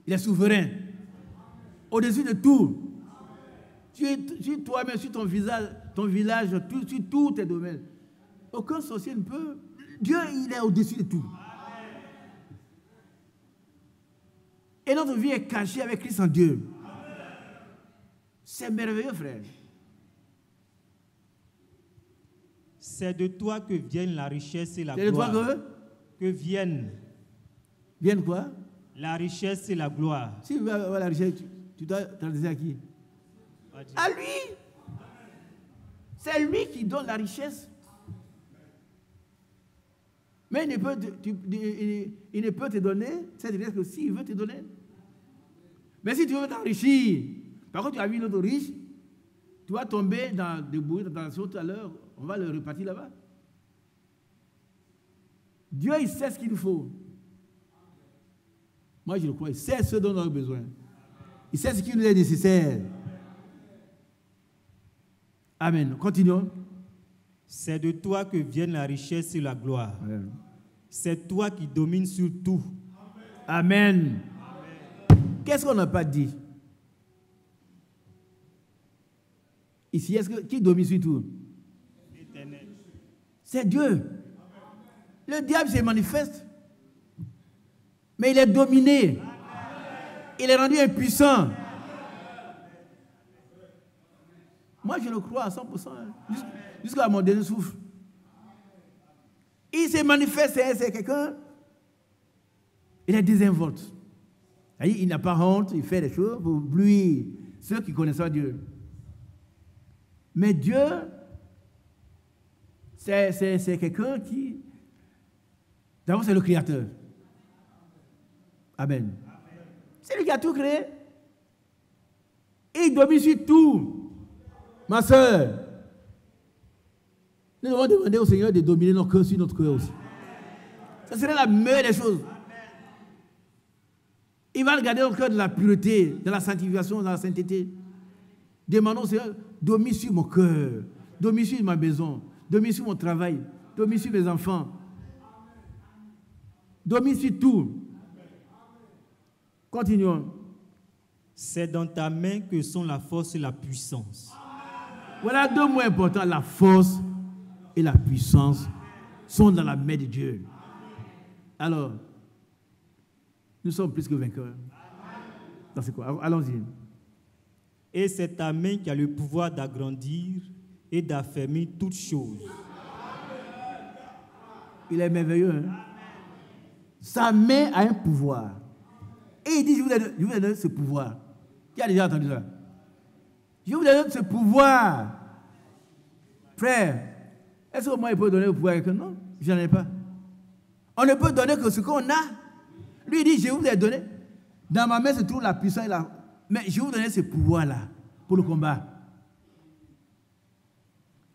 Il est souverain. Au-dessus de tout. Sur toi-même, sur ton village, sur tous tes domaines. Aucun sorcier ne peut. Dieu, il est au-dessus de tout. Et notre vie est cachée avec Christ en Dieu. C'est merveilleux, frère. C'est de toi que viennent la richesse et la gloire. C'est gloire. de toi que viennent. Viennent quoi? La richesse et la gloire. Si tu veux avoir la richesse, tu dois t'adresser à qui? À lui. C'est lui qui donne la richesse. Mais il ne peut te donner cette richesse que s'il veut te donner. Mais si tu veux t'enrichir, par contre tu as vu l'autre riche, tu vas tomber dans des bouillies, dans la sauce tout à l'heure, on va le repartir là-bas. Dieu, il sait ce qu'il nous faut. Moi, je le crois, il sait ce dont on a besoin. Il sait ce qui nous est nécessaire. Amen. Continuons. C'est de toi que viennent la richesse et la gloire. Amen. C'est toi qui domines sur tout. Amen. Qu'est-ce qu'on n'a pas dit? Ici, qui domine sur tout? Éternel. C'est Dieu. Le diable se manifeste, mais il est dominé. Il est rendu impuissant. Moi, je le crois à 100%, hein, jusqu'à mon dernier souffle. Il se manifeste, c'est quelqu'un, il est désinvolte. Il n'a pas honte, il fait des choses pour éblouir ceux qui connaissent Dieu. Mais Dieu, c'est quelqu'un qui, d'abord, c'est le Créateur. Amen. C'est lui qui a tout créé. Et il domine sur tout. Ma soeur, nous devons demander au Seigneur de dominer nos cœurs sur notre cœur aussi. Ça serait la meilleure des choses. Il va garder notre cœur de la pureté, de la sanctification, de la sainteté. Demandons au Seigneur, domine sur mon cœur, domine sur ma maison, domine sur mon travail, domine sur mes enfants. Domine sur tout. Continuons. C'est dans ta main que sont la force et la puissance. Voilà deux mots importants. La force et la puissance sont dans la main de Dieu. Alors, nous sommes plus que vainqueurs. C'est quoi? Allons-y. Et c'est ta main qui a le pouvoir d'agrandir et d'affermir toutes choses. Il est merveilleux. Hein? Sa main a un pouvoir. Et il dit, je vous donne ce pouvoir. Qui a déjà entendu ça? Je vous donne ce pouvoir. Frère, est-ce que moi, il peut donner le pouvoir à quelqu'un? Non, je n'en ai pas. On ne peut donner que ce qu'on a. Lui, il dit, je vous ai donné. Dans ma main se trouve la puissance. Mais je vais vous donner ce pouvoir-là pour le combat.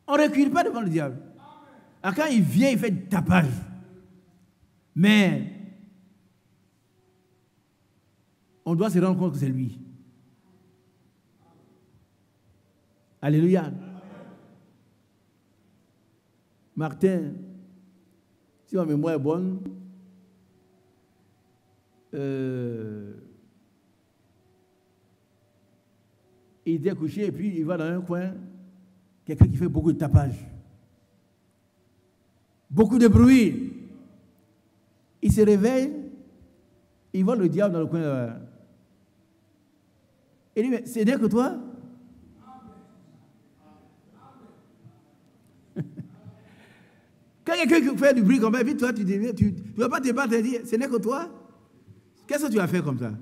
On ne recule pas devant le diable. Alors, quand il vient, il fait du tapage. Mais on doit se rendre compte que c'est lui. Alléluia. Martin, si ma mémoire est bonne, il était couché et puis il va dans un coin, quelqu'un qui fait beaucoup de tapage, beaucoup de bruit. Il se réveille, il voit le diable dans le coin. Il dit, mais c'est rien que toi? Quand quelqu'un fait du bruit comme ça, puis toi, tu ne vas pas te battre et dire, ce n'est que toi? Qu'est-ce que tu as fait comme ça?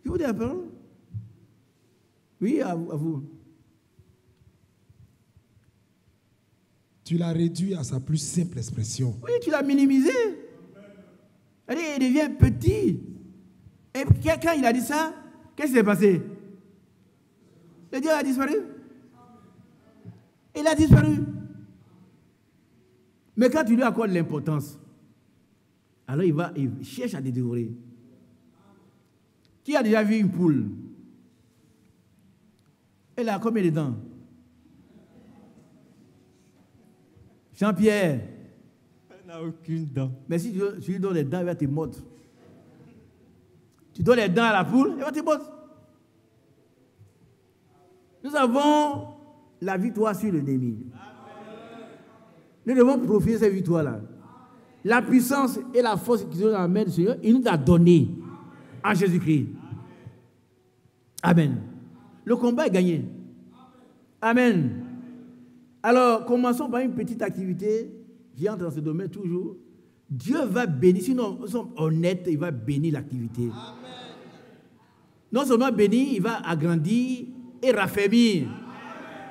Je vous dis la parole. Oui, à vous. Tu l'as réduit à sa plus simple expression. Oui, tu l'as minimisé. Il devient petit. Et quand il a dit ça, qu'est-ce qui s'est passé? Le diable a disparu. Il a disparu. Mais quand tu lui accordes l'importance, alors il cherche à te dévorer. Qui a déjà vu une poule? Elle a combien de dents? Jean-Pierre. Elle n'a aucune dent. Mais si tu lui donnes les dents, elle va te mordre. Tu donnes les dents à la poule, elle va te mordre. Nous avons la victoire sur l'ennemi. Nous devons profiter de cette victoire-là. La puissance et la force qui sont dans la main du Seigneur, il nous a donné en Jésus-Christ. Amen. Le combat est gagné. Amen. Alors, commençons par une petite activité. J'entre dans ce domaine toujours. Dieu va bénir. Si nous sommes honnêtes, il va bénir l'activité. Non seulement bénir, il va agrandir et raffermir.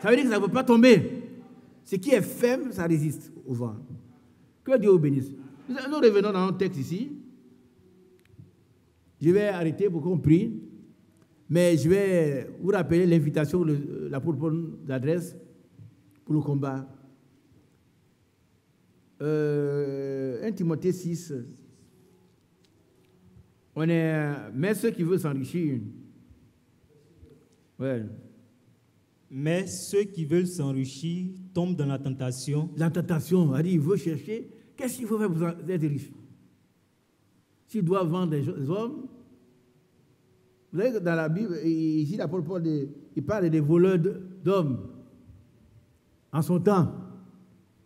Ça veut dire que ça ne peut pas tomber. Ce qui est ferme, ça résiste au vent. Que Dieu vous bénisse. Nous revenons dans notre texte ici. Je vais arrêter pour qu'on prie. Mais je vais vous rappeler l'invitation, l'apôtre Paul d'adresse pour le combat. 1 Timothée 6. Mais ceux qui veulent s'enrichir, ouais. Mais ceux qui veulent s'enrichir tombent dans la tentation. La tentation, il veut chercher. Qu'est-ce qu'il faut faire pour être riche? S'il doit vendre des hommes, vous savez que dans la Bible, ici, l'apôtre Paul, il parle des voleurs d'hommes. En son temps,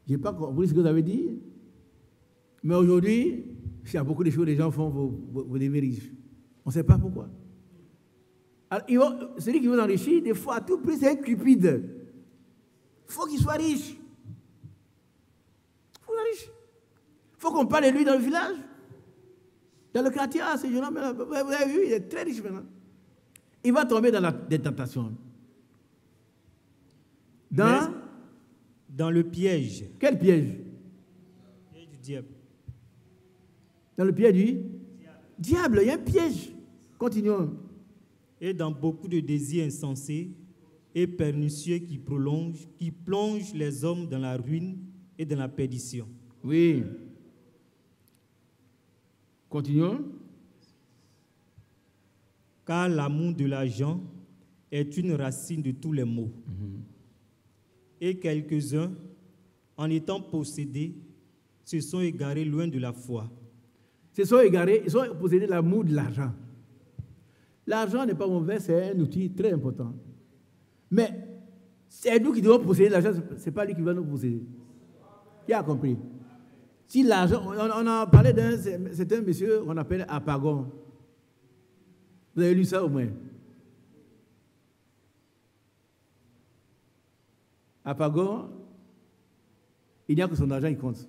je n'ai pas compris ce que vous avez dit, mais aujourd'hui, il y a beaucoup de choses que les gens font pour devenir riches. On ne sait pas pourquoi. Alors, celui qui veut s'enrichir, des fois, à tout prix, c'est cupide. Il faut qu'il soit riche. Il faut qu'on parle de lui dans le village. Dans le quartier, ce jeune homme, vous avez vu, il est très riche maintenant. Il va tomber dans des tentations. Dans le piège. Quel piège? Le piège du diable. Dans le piège du diable, il y a un piège. Continuons. Et dans beaucoup de désirs insensés et pernicieux qui plongent les hommes dans la ruine et dans la perdition. Oui. Continuons. Car l'amour de l'argent est une racine de tous les maux. Et quelques-uns, en étant possédés, se sont égarés loin de la foi. Se sont égarés, ils sont possédés de l'amour de l'argent. L'argent n'est pas mauvais, c'est un outil très important. Mais c'est nous qui devons posséder l'argent, ce n'est pas lui qui va nous posséder. Qui a compris? Si l'argent, on a parlé c'est un monsieur qu'on appelle Apagon. Vous avez lu ça au moins? Apagon, il n'y a que son argent qui compte.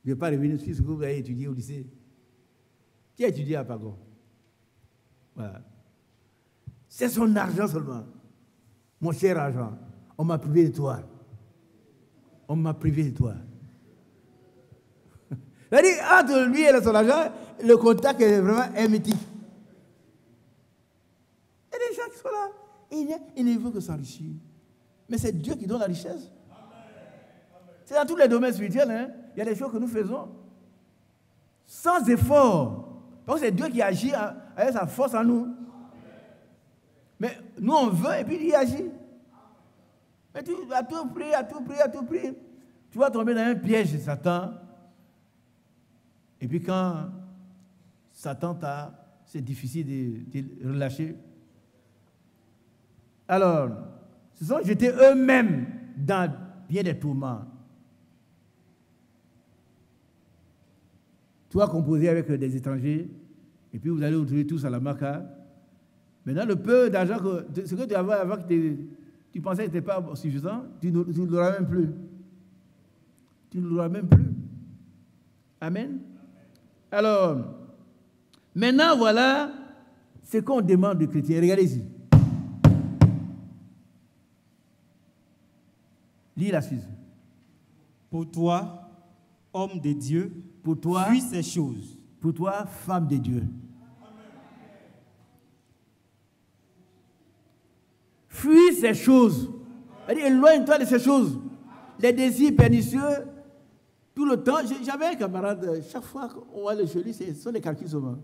Je ne vais pas revenir sur ce que vous avez étudié au lycée. Qui a étudié Apagon? Voilà. C'est son argent seulement. Mon cher argent, on m'a privé de toi. On m'a privé de toi. C'est-à-dire, entre lui et son argent, le contact est vraiment hermétique. Il y a des gens qui sont là. Ils ne veulent que s'enrichir. Mais c'est Dieu qui donne la richesse. C'est dans tous les domaines spirituels. Hein? Il y a des choses que nous faisons sans effort. Parce que c'est Dieu qui agit avec sa force en nous. Mais nous, on veut et puis il agit. Mais tu as tout pris. Tu vas tomber dans un piège de Satan. Et puis quand Satan t'a, c'est difficile de relâcher. Alors, se sont jetés eux-mêmes dans bien des tourments. Tu vas composer avec des étrangers, et puis vous allez vous trouver tous à la Maca. Maintenant, le peu d'argent, ce que tu avais avant, que tu pensais que ce n'était pas suffisant, tu ne l'auras même plus. Tu ne l'auras même plus. Amen. Alors, maintenant, voilà ce qu'on demande des chrétiens. Regardez ici. Lis la suite. Pour toi, homme de Dieu, pour toi, fuis ces choses. Pour toi, femme de Dieu. Fuis ces choses. Éloigne-toi de ces choses. Les désirs pernicieux, tout le temps. J'avais un camarade, chaque fois qu'on voit le chez lui, ce sont des calculs souvent.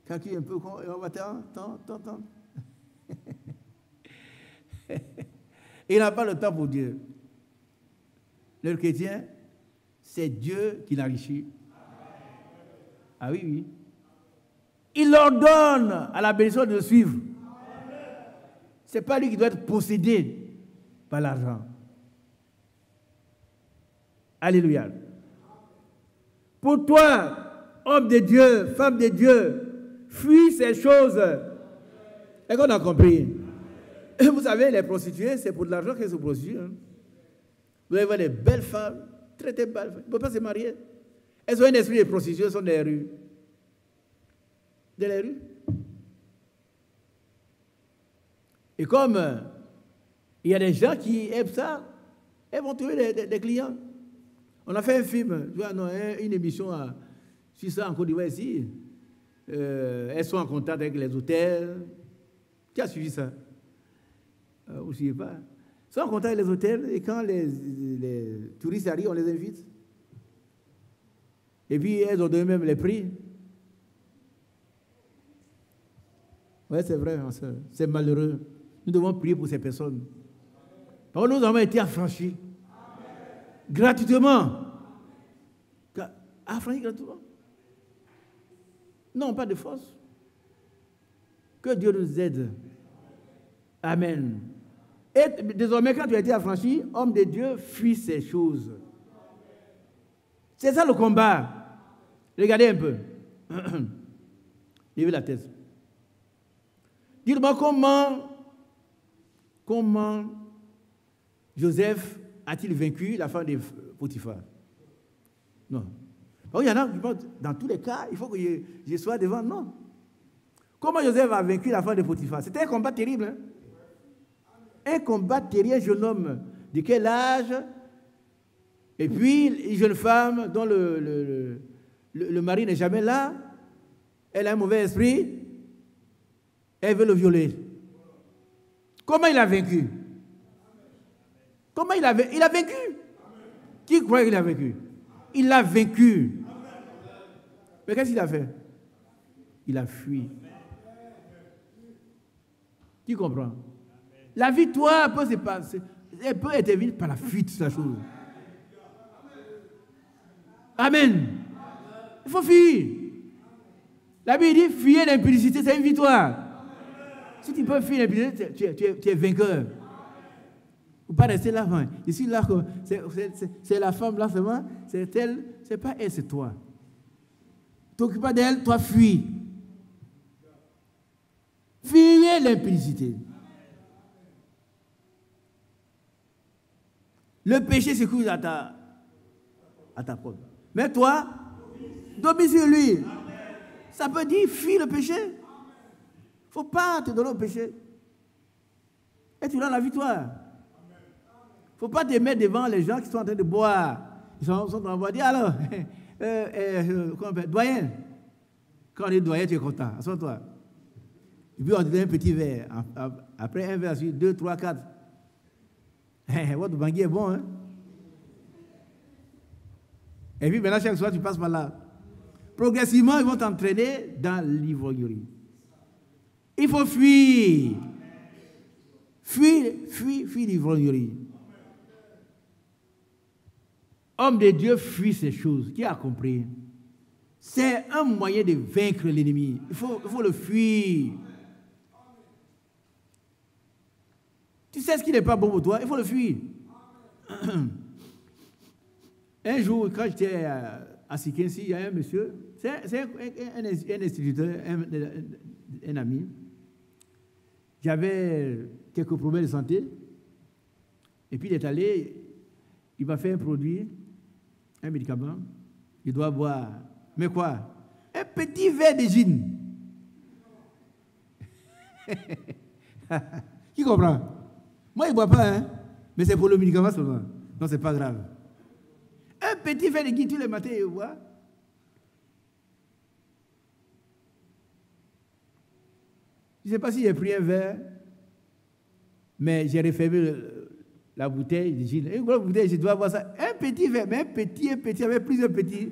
Calcul un peu, on va tant. Il n'a pas le temps pour Dieu. Le chrétien, c'est Dieu qui l'enrichit. Ah oui. Il ordonne à la bénédiction de le suivre. Ce n'est pas lui qui doit être possédé par l'argent. Alléluia. Pour toi, homme de Dieu, femme de Dieu, fuis ces choses. Est-ce qu'on a compris? Vous savez, les prostituées, c'est pour de l'argent qu'elles se prostituent. Hein. Vous allez voir des belles femmes, très belles femmes. Ils ne peuvent pas se marier. Elles ont un esprit de prostitution, elles sont dans les rues. Dans les rues. Et comme il y a des gens qui aiment ça, elles vont trouver des clients. On a fait un film, une émission sur ça en Côte d'Ivoire ici. Elles sont en contact avec les hôtels. Qui a suivi ça? Vous ne suivez pas. Ils sont en contact avec les hôtels et quand les touristes arrivent, on les invite. Et puis, elles ont donné même les prix. Oui, c'est vrai, c'est malheureux. Nous devons prier pour ces personnes. Parce que nous avons été affranchis. Gratuitement. Affranchis gratuitement. Non, pas de force. Que Dieu nous aide. Amen. Et désormais, quand tu as été affranchi, homme de Dieu, fuis ces choses. C'est ça le combat. Regardez un peu. Levez la tête. Dites-moi comment Joseph a-t-il vaincu la femme de Potiphar? Non. Il y en a qui pensent, dans tous les cas, il faut que je sois devant. Non. Comment Joseph a vaincu la femme de Potiphar? C'était un combat terrible. Hein? Un combat terrible, un jeune homme de quel âge? Et puis, une jeune femme dont le mari n'est jamais là. Elle a un mauvais esprit. Elle veut le violer. Comment il a vaincu? Comment il a vaincu? Qui croit qu'il a vaincu? Il l'a vaincu. Mais qu'est-ce qu'il a fait? Il a fui. Tu comprends? La victoire peut se passer. Elle peut être vite par la fuite, cette chose. Amen. Il faut fuir. La Bible dit fuir l'impudicité, c'est une victoire. Si tu peux fuir l'impudicité, tu es vainqueur. Il ne faut pas rester là. Ici, là, c'est la femme là seulement, c'est elle, c'est pas elle, c'est toi. Tu t'occupes pas d'elle, toi fuis. Fuyez l'impudicité. Le péché se couche à ta porte. Mais toi, domine sur lui. Ça peut dire fuis le péché. Il ne faut pas te donner au péché. Et tu donnes la victoire. Il ne faut pas te mettre devant les gens qui sont en train de boire. Ils sont en train de dire alors, doyen. Quand on dit doyen, tu es content. Assois-toi. Et puis on te donne un petit verre. Après un verre, 2, 3, 4. Votre bangui est bon, hein? Et puis maintenant, chaque soir, tu passes par là. Progressivement, ils vont t'entraîner dans l'ivrognerie. Il faut fuir. Fuir l'ivrognerie. Homme de Dieu, fuit ces choses. Qui a compris? C'est un moyen de vaincre l'ennemi. Il faut le fuir. Tu sais ce qui n'est pas bon pour toi, il faut le fuir. Un jour, quand j'étais à Sikensi, il y a un monsieur, c'est un instituteur, un ami. J'avais quelques problèmes de santé. Et puis il est allé, il m'a fait un produit, un médicament. Il doit boire. Mais quoi? Un petit verre de gin. Qui comprend? Moi, il ne boit pas, hein? Mais c'est pour le médicament seulement. Non, ce n'est pas grave. Un petit verre de gin tous les matins, il boit. Je ne sais pas si j'ai pris un verre, mais j'ai refermé la bouteille de gin. Une grosse bouteille, je dois boire ça. Un petit verre, mais un petit, avec plusieurs petits.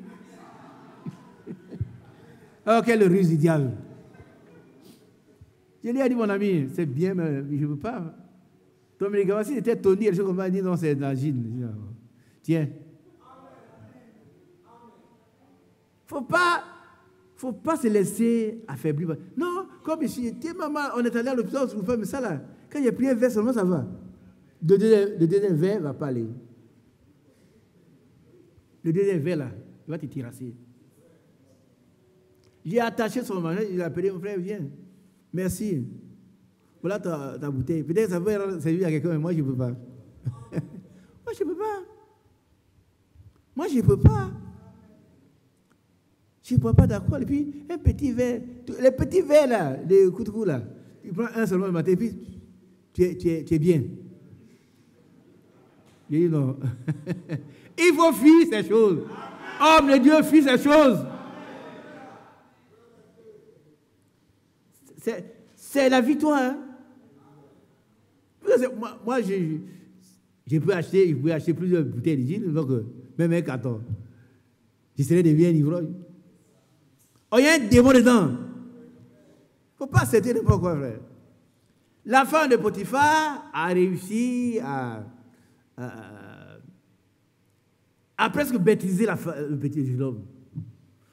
Oh, quelle ruse du diable. Je lui ai dit, mon ami, c'est bien, mais je ne veux pas. Ton médicament, si c'était Tony, elle m'a dit, non, c'est la gin. Tiens. Il ne faut pas se laisser affaiblir. Non, comme ici, tiens, maman, on est allé à l'hôpital, on fait mais ça là. Quand j'ai pris un verre seulement, ça va. Le deuxième verre ne va pas aller. Le deuxième verre là, il va te tirasser. J'ai attaché son manette, il a appelé mon frère, viens. Merci. Voilà ta bouteille. Peut-être que ça peut servir à quelqu'un, mais moi je ne peux pas. Moi je ne peux pas. Moi je ne peux pas. Je ne bois pas d'alcool. Et puis, un petit verre. Les petits verres là, les coups de cou là, tu prends un seulement le matin, et puis tu es bien. Je dis non. Il faut fuir ces choses. Homme de Dieu, fuit ces choses. C'est la victoire. Hein? Moi je peux acheter plusieurs bouteilles de gin, donc même un carton. Je serais devenu un ivrogne. Oh, il y a un démon dedans. Il ne faut pas accepter n'importe quoi, frère. La femme de Potiphar a réussi à presque bêtiser le petit jeune homme.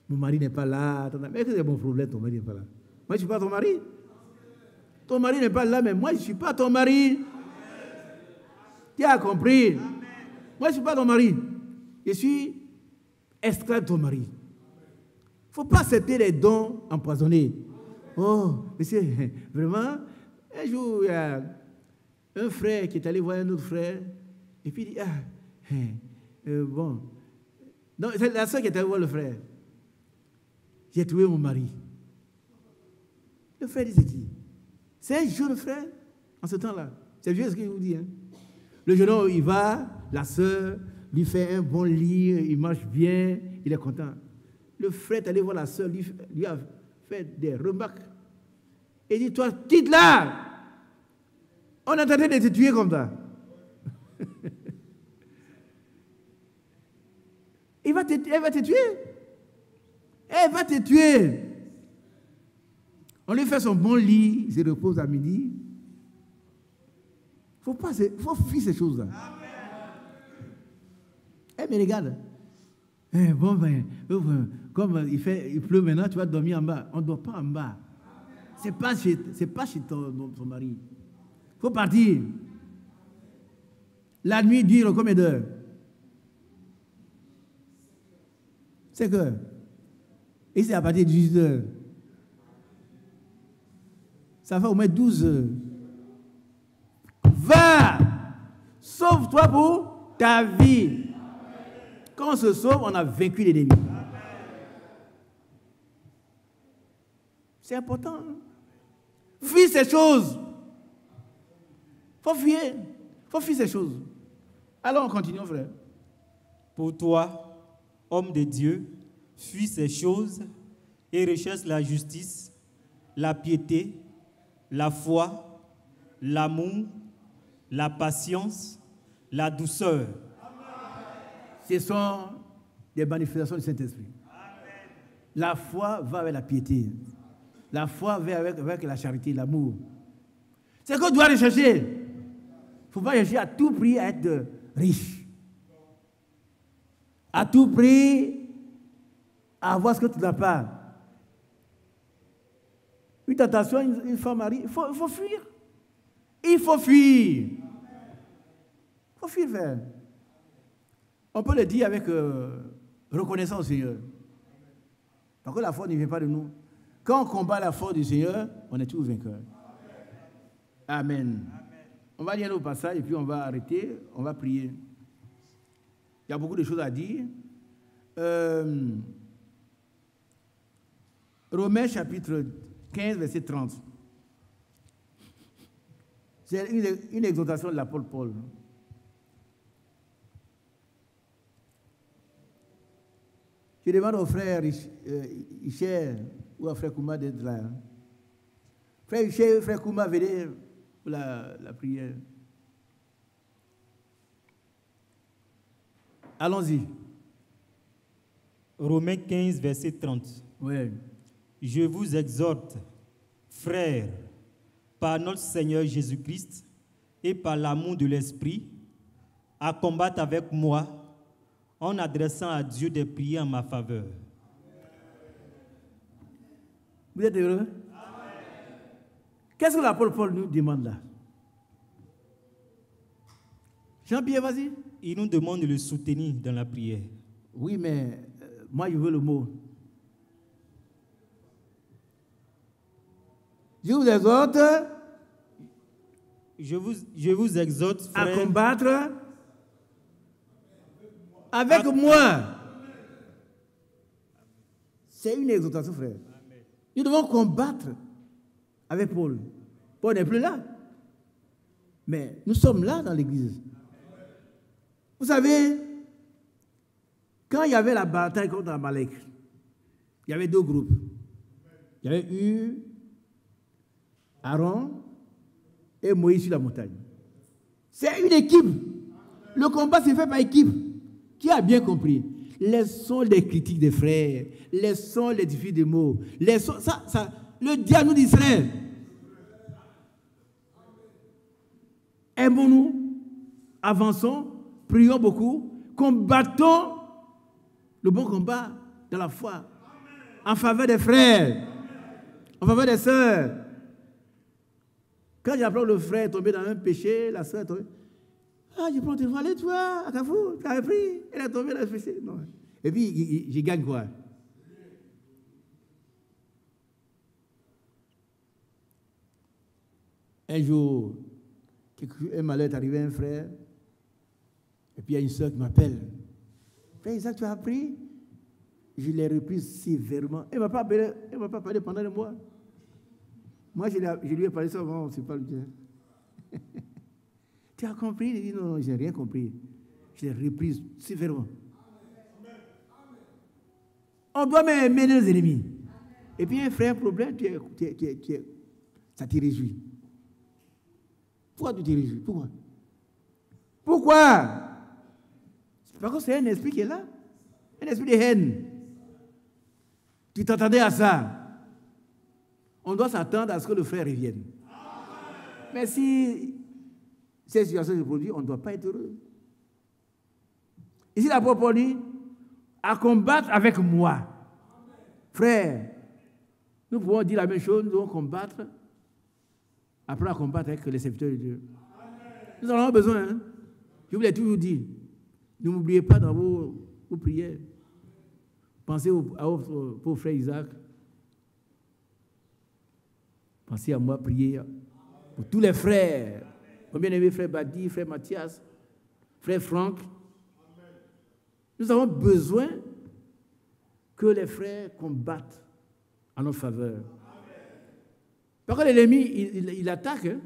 Mon mari n'est pas là. Mais quel est mon problème, ton mari n'est pas là? Moi, je ne suis pas ton mari. Ton mari n'est pas là, mais moi, je ne suis pas ton mari. Tu as compris? Moi, je ne suis pas ton mari. Je suis esclave de ton mari. Il ne faut pas accepter les dons empoisonnés. Oh, monsieur, vraiment, un jour, il y a un frère qui est allé voir un autre frère, et puis il dit, bon. Non, c'est la soeur qui est allée voir le frère. J'ai trouvé mon mari. Le frère dit, c'est qui? C'est un jeune frère, en ce temps-là. C'est vieux ce qu'il vous dit. Hein? Le jeune homme, il va, la soeur lui fait un bon lit, il marche bien, il est content. Le frère est allé voir la soeur, lui a fait des remarques. Et il dit, toi, quitte là! On est en train de te tuer comme ça. Elle va te tuer. Elle va te tuer. On lui fait son bon lit, il se repose à midi. Il faut fuir ces choses-là. Eh, mais regarde. Bon, comme il pleut maintenant, tu vas dormir en bas. On ne dort pas en bas. Ce n'est pas chez ton mari. Il faut partir. La nuit dure combien d'heures? 5 heures. Et c'est à partir de 18 heures. Ça va au moins 12 heures. Va! Sauve-toi pour ta vie. Quand on se sauve, on a vaincu l'ennemi. C'est important. Hein? Fuis ces choses. Faut fuir. Faut fuir ces choses. Alors on continue, frère. Pour toi, homme de Dieu, fuis ces choses et recherche la justice, la piété, la foi, l'amour, la patience, la douceur. Ce sont des manifestations du Saint-Esprit. La foi va avec la piété. La foi va avec la charité, l'amour. C'est ce qu'on doit rechercher. Il ne faut pas chercher à tout prix à être riche. À tout prix à avoir ce que tu n'as pas. Une tentation, une femme marie, il faut fuir. Il faut fuir. Il faut fuir vers. On peut le dire avec reconnaissance au Seigneur. Parce que la foi ne vient pas de nous. Quand on combat la foi du Seigneur, on est toujours vainqueur. Amen. On va lire au passage et puis on va arrêter, on va prier. Il y a beaucoup de choses à dire. Romains chapitre 15, verset 30. C'est une exhortation de l'apôtre Paul. Je demande au frère Isher ou au frère Kouma d'être là. Frère Isher, frère Kouma, venez pour la prière. Allons-y. Romains 15, verset 30. Oui. Je vous exhorte, frères, par notre Seigneur Jésus-Christ et par l'amour de l'Esprit, à combattre avec moi en adressant à Dieu des prières en ma faveur. Vous êtes heureux? Qu'est-ce que l'apôtre Paul nous demande là? Jean-Pierre, vas-y. Il nous demande de le soutenir dans la prière. Oui, mais moi je veux le mot. Je vous exhorte Je vous exhorte, frère, à combattre avec moi. C'est une exhortation, frère. Amen. Nous devons combattre avec Paul. Paul n'est plus là. Mais nous sommes là dans l'église. Vous savez, quand il y avait la bataille contre Amalek, il y avait deux groupes. Il y avait eu Aaron et Moïse sur la montagne. C'est une équipe. Le combat s'est fait par équipe. Qui a bien compris? Laissons les critiques des frères, laissons les difficultés des mots, laissons, le diable nous distrait. aimons-nous, avançons, prions beaucoup, combattons le bon combat de la foi, en faveur des frères, en faveur des sœurs. Quand j'apprends le frère est tombé dans un péché, la sœur est tombée. Ah, je prends tes frères, allez, toi, à Carrefour, tu as repris, elle est tombée dans le péché. Non. Et puis, je gagne quoi? Un jour, un malheur est arrivé à un frère, et puis il y a une sœur qui m'appelle. Frère Isaac, tu as appris? Je l'ai reprise sévèrement. Elle ne m'a pas parlé pendant des mois. Moi, je lui ai parlé ça avant, c'est pas le Dieu. Tu as compris? Il dit non, je n'ai rien compris. Je l'ai reprise sévèrement. On doit même aimer nos ennemis. Et puis un frère, un problème, ça te réjouit. Pourquoi tu te réjouis? Pourquoi? Pourquoi? Parce que c'est un esprit qui est là. Un esprit de haine. Tu t'attendais à ça. On doit s'attendre à ce que le frère revienne. Mais si cette situation se produit, on ne doit pas être heureux. Ici, l'apôtre Paul dit, à combattre avec moi. Frère, nous pouvons dire la même chose, nous devons combattre, apprendre à combattre avec les serviteurs de Dieu. Nous en avons besoin. Hein? Je vous l'ai toujours dit. Ne m'oubliez pas dans vos prières. Pensez à vos frère Isaac. Pensez à moi, priez pour tous les frères. Mon bien-aimé frère Badi, frère Mathias, frère Franck. Nous avons besoin que les frères combattent en notre faveur. Parce que l'ennemi, il attaque, hein,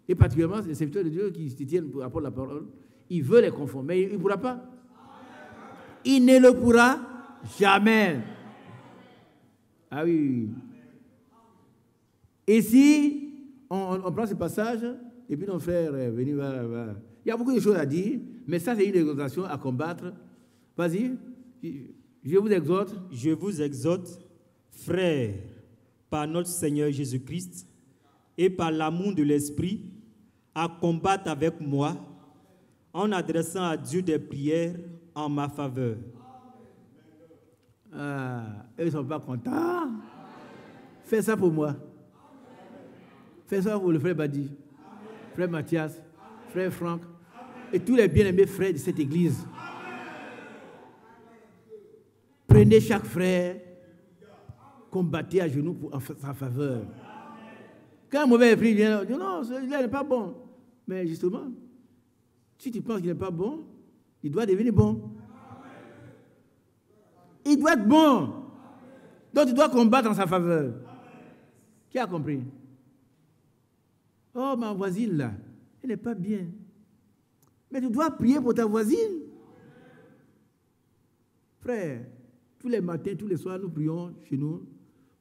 et particulièrement les serviteurs de Dieu qui se tiennent pour apporter la parole, il veut les confondre, mais il ne pourra pas. Il ne le pourra jamais. Ah oui. Et si on prend ce passage, et puis nos frères venus, il y a beaucoup de choses à dire, mais ça c'est une exhortation à combattre. Vas-y, je vous exhorte. Je vous exhorte, frères, par notre Seigneur Jésus-Christ et par l'amour de l'Esprit, à combattre avec moi en adressant à Dieu des prières en ma faveur. Ah, eux ne sont pas contents. Fais ça pour moi. Fais ça pour le frère Badi, frère Mathias, frère Franck et tous les bien-aimés frères de cette église. Prenez chaque frère, combattez à genoux en sa faveur. Quand un mauvais esprit vient, dit non, il n'est pas bon. Mais justement, si tu penses qu'il n'est pas bon, il doit devenir bon. Il doit être bon. Donc tu dois combattre en sa faveur. Qui a compris? Oh, ma voisine là, elle n'est pas bien. Mais tu dois prier pour ta voisine. Frère, tous les matins, tous les soirs, nous prions chez nous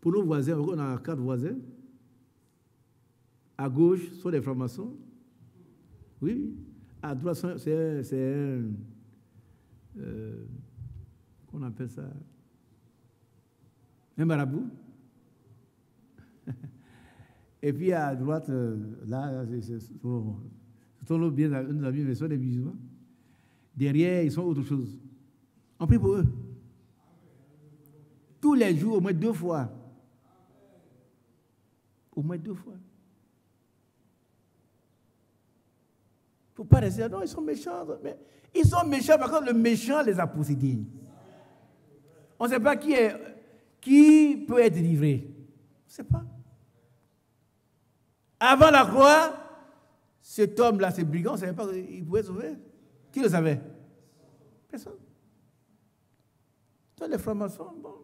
pour nos voisins. On a 4 voisins. À gauche sont des francs-maçons. Oui. À droite, c'est un... qu'on appelle ça? Un marabout. Et puis à droite, là, ce sont nos bien amis, mais ce sont des musulmans. Derrière, ils sont autre chose. On prie pour eux. Tous les jours, au moins 2 fois. Au moins 2 fois. Il ne faut pas rester là. Non, ils sont méchants. Mais ils sont méchants parce que le méchant les a possédés. On ne sait pas qui peut être livré. On ne sait pas. Avant la croix, cet homme-là, ce brigand, on ne savait pas qu'il pouvait sauver. Qui le savait? Personne. Tous les francs-maçons, bon,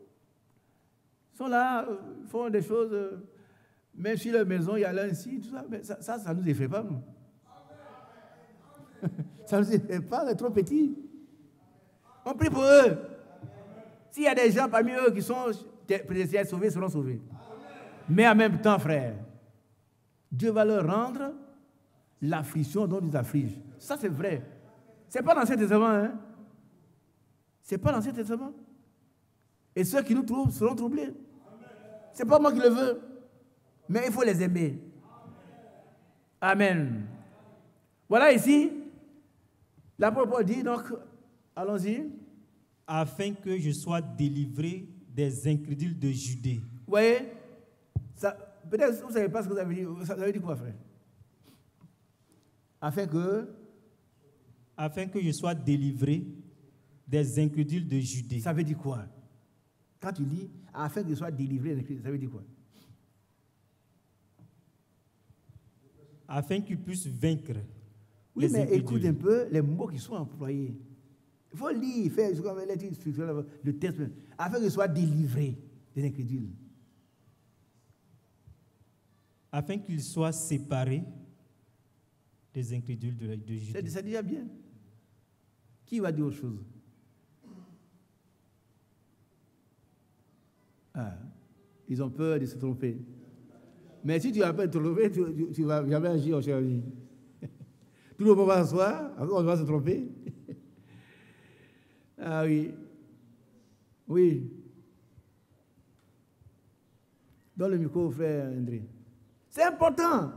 sont là, font des choses, même si leur maison, il y a là ici, tout ça, mais ça ne nous effraie pas, nous. Ça ne nous effraie pas, c'est trop petit. On prie pour eux. S'il y a des gens parmi eux qui sont prédestinés à être sauvés, seront sauvés. Mais en même temps, frère, Dieu va leur rendre l'affliction dont ils affligent. Ça, c'est vrai. Ce n'est pas dans l'Ancien Testament, hein? Ce n'est pas dans l'Ancien Testament. Et ceux qui nous trouvent seront troublés. Ce n'est pas moi qui le veux. Mais il faut les aimer. Amen. Voilà ici, l'apôtre Paul dit, donc, allons-y. Afin que je sois délivré des incrédules de Judée. Vous voyez, peut-être que vous ne savez pas ce que vous avez dit. Vous avez dit quoi, frère? Afin que je sois délivré des incrédules de Judée. Ça veut dire quoi? Quand tu lis, afin que je sois délivré, ça veut dire quoi? Afin qu'ils puissent vaincre. Oui, les mais incrédules. écoute un peu les mots qui sont employés. Il faut lire, faire l'étude structurelle, le texte, afin que je sois délivré des incrédules. Afin qu'ils soient séparés des incrédules de Judée. C'est déjà bien. Qui va dire autre chose? Ah, ils ont peur de se tromper. Mais si tu as peur de te tromper, tu ne vas jamais agir en cher ami. Tout le monde va s'asseoir, on va se tromper. Ah oui. Oui. Donne le micro au frère André. C'est important.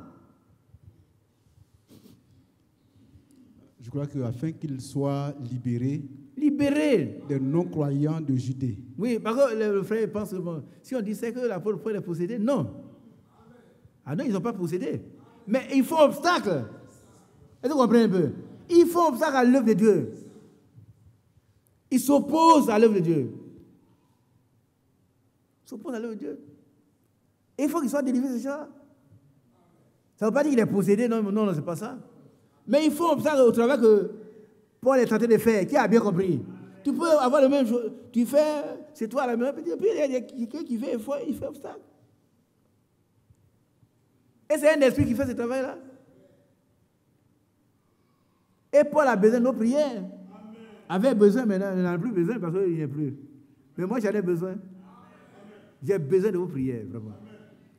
Je crois qu'afin qu'ils soient libérés Libérés. des non-croyants de Judée. Oui, parce que le frère pense que bon, si on disait que l'apôtre Paul est possédé, non. Ah non, ils n'ont pas possédé. Mais ils font obstacle. Est-ce que vous comprenez un peu? Ils font obstacle à l'œuvre de Dieu. Ils s'opposent à l'œuvre de Dieu. Ils s'opposent à l'œuvre de Dieu. Et il faut qu'ils soient délivrés, c'est ça. Ça ne veut pas dire qu'il est possédé, non, non, c'est pas ça. Mais il faut obstacle au travail que Paul est en train de faire. Qui a bien compris? Tu peux avoir le même chose. Tu fais, c'est toi la même. Puis il y a quelqu'un qui fait, il fait obstacle. Et c'est un esprit qui fait ce travail-là. Et Paul a besoin de nos prières. Avait besoin, maintenant, il n'en a plus besoin parce qu'il n'y a plus. Mais moi, j'en ai besoin. J'ai besoin de vos prières, vraiment.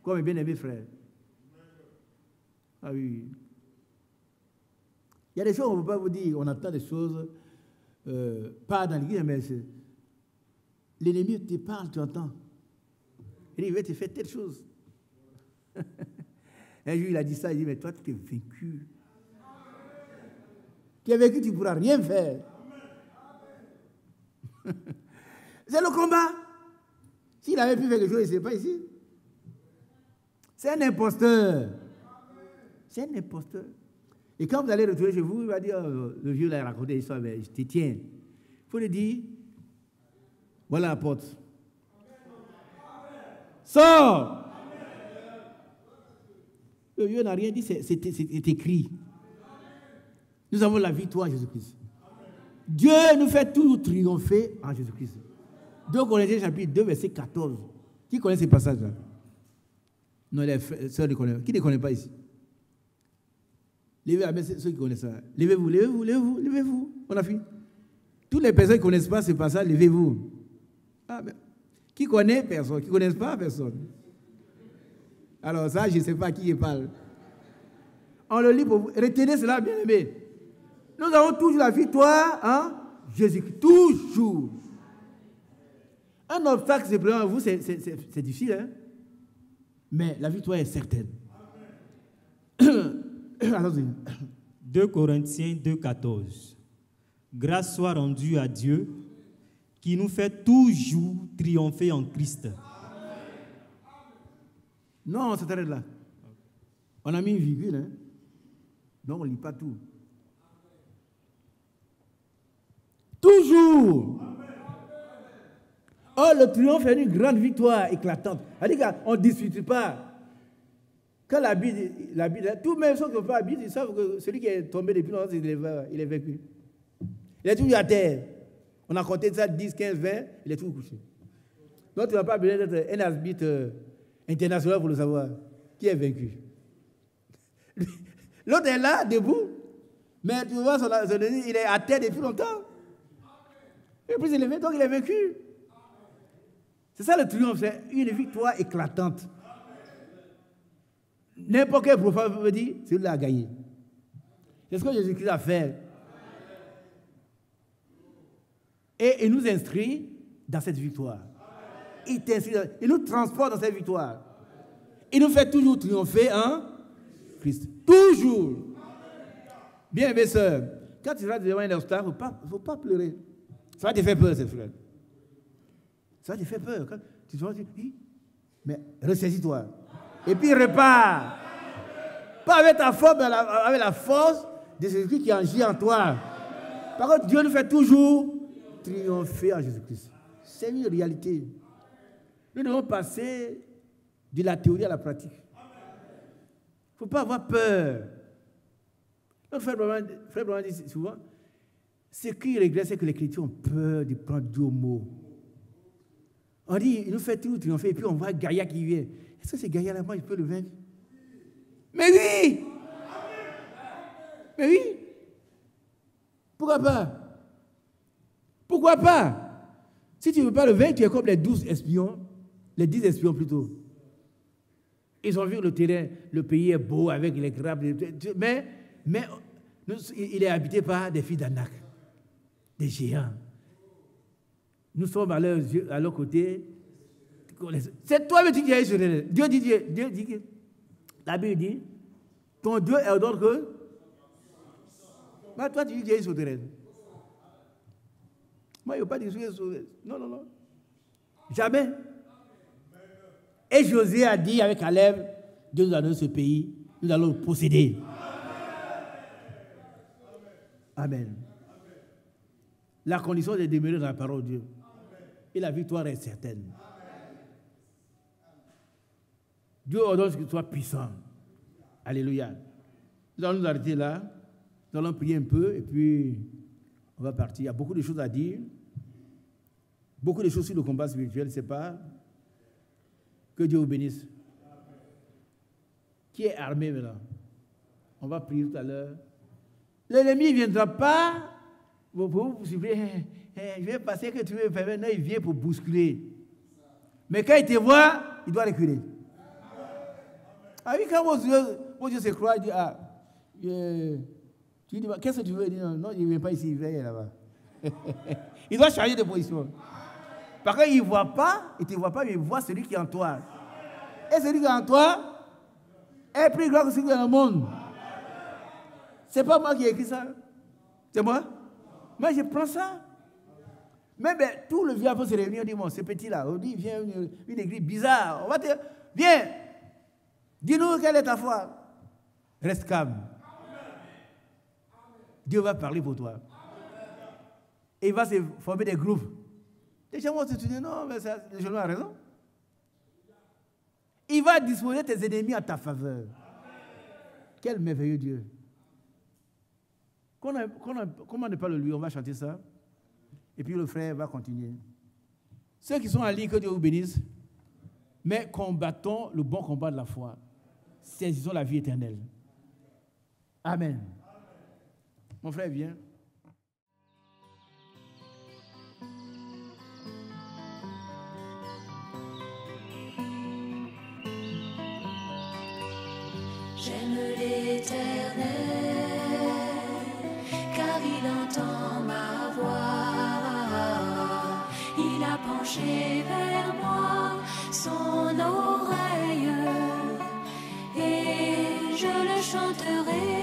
Comme mes bien-aimés frères. Ah oui. Il y a des choses qu'on ne peut pas vous dire. On entend des choses, pas dans l'église, mais l'ennemi te parle, tu entends. Il va te faire telle chose. Un jour, il a dit ça, il dit, mais toi, tu es vaincu. Tu es vaincu, tu ne pourras rien faire. C'est le combat. S'il avait pu faire quelque chose, il ne serait pas ici. C'est un imposteur. C'est un imposteur. Et quand vous allez retourner chez vous, il va dire, le vieux l'a raconté l'histoire, mais je te tiens. Il faut lui dire, voilà la porte. Sors! Le vieux n'a rien dit, c'est écrit. Nous avons la victoire en Jésus-Christ. Dieu nous fait tout triompher en Jésus-Christ. 2 Corinthiens chapitre 2, verset 14. Qui connaît ces passages-là? Non, les sœurs ne connaissent pas. Qui ne connaît pas ici? Levez la main, ceux qui connaissent ça. Levez-vous, levez-vous, levez-vous, levez-vous. On a fini. Toutes les personnes qui ne connaissent pas ce passage, levez-vous. Ah, mais, qui connaît? Personne. Qui ne connaissent pas? Personne. Alors ça, je ne sais pas à qui il parle. On le lit pour vous. Retenez cela, bien aimé. Nous avons toujours la victoire en Jésus-Christ. Toujours. Un obstacle qui se présente à vous, c'est difficile, hein? Mais la victoire est certaine. Allons-y. 2 Corinthiens 2,14. Grâce soit rendue à Dieu qui nous fait toujours triompher en Christ. Non, c'est arrête là. On a mis une virgule, hein? Donc on ne lit pas tout. Toujours. Oh, le triomphe est une grande victoire éclatante. C'est-à-dire qu'on ne discute pas. Quand la Bible, tous même ceux qui n'ont pas la Bible, ils savent que celui qui est tombé depuis longtemps, il est vaincu. Il est toujours à terre. On a compté ça 10, 15, 20, il est toujours couché. Donc tu n'as pas besoin d'être un arbitre international pour le savoir. Qui est vaincu? L'autre est là, debout, mais tu vois, il est à terre depuis longtemps. Et puis il est vaincu, donc il est vaincu. C'est ça le triomphe, c'est une victoire éclatante. N'importe quel prophète peut dire, celui-là a gagné. C'est ce que Jésus-Christ a fait. Et il nous inscrit dans cette victoire. Il nous transporte dans cette victoire. Il nous fait toujours triompher en Christ. Toujours. Bien, mes soeurs, quand tu seras devant un obstacle, il ne faut pas pleurer. Ça va te faire peur, ces frères. Ça va te faire peur. Quand tu te dis, mais ressaisis-toi. Et puis repars. Pas avec ta force, mais avec la force de Jésus-Christ qui agit en toi. Par contre, Dieu nous fait toujours triompher en Jésus-Christ. C'est une réalité. Nous devons passer de la théorie à la pratique. Il ne faut pas avoir peur. Notre frère Branham dit souvent, ce qu'il regrette, c'est que les chrétiens ont peur de prendre Dieu au mot. On dit, il nous fait tout triompher, et puis on voit Gaïa qui vient. Est-ce que c'est Gaïa-là, moi, je peux le vaincre? Mais oui! Mais oui! Pourquoi pas? Pourquoi pas? Si tu ne veux pas le vaincre, tu es comme les 12 espions, les 10 espions plutôt. Ils ont vu le terrain, le pays est beau avec les grappes, mais il est habité par des filles d'Anak, des géants. Nous sommes à leur côté. C'est toi le Dieu qui est sur les. Dieu dit, la Bible dit, ton Dieu est d'autre que. Mais toi, tu dis qu'il est sur les. Moi, il ne veut pas dire qu'il est sur les. Non. Jamais. Et Josué a dit avec Caleb, Dieu nous a donné ce pays, nous allons le posséder. Amen. La condition de demeurer dans la parole de Dieu. Et la victoire est certaine. Dieu ordonne que tu sois puissant. Alléluia. Nous allons nous arrêter là. Nous allons prier un peu et puis on va partir. Il y a beaucoup de choses à dire. Beaucoup de choses sur le combat spirituel, c'est pas. Que Dieu vous bénisse. Qui est armé maintenant? On va prier tout à l'heure. L'ennemi ne viendra pas pour vous souffler. Je vais passer que tu veux faire maintenant, il vient pour bousculer. Mais quand il te voit, il doit reculer. Ah oui, quand vos yeux se croient, il dit, tu dis, qu'est-ce que tu veux? Il dit, non, il ne vient pas ici, il vient là-bas. Il doit changer de position. Parce qu'il ne voit pas, il ne te voit pas, mais il voit celui qui est en toi. Et celui qui est en toi est plus grand que celui qui est dans le monde. Ce n'est pas moi qui ai écrit ça. C'est moi. Mais je prends ça. Mais tout le vieux peut se réunir, on dit, bon, ce petit-là, on dit, viens, une église bizarre. On va te dire, viens, dis-nous quelle est ta foi. Reste calme. Dieu va parler pour toi. Et il va se former des groupes. Les gens vont se dire, non, mais le jeune a raison. Il va disposer tes ennemis à ta faveur. Quel merveilleux Dieu. Comment ne pas le lui? On va chanter ça. Et puis le frère va continuer. Ceux qui sont en ligne, que Dieu vous bénisse. Mais combattons le bon combat de la foi. Saisissons la vie éternelle. Amen. Mon frère, viens. J'aime l'Éternel, car il entend ma voix. Il a penché vers moi son oreille, et je le chanterai.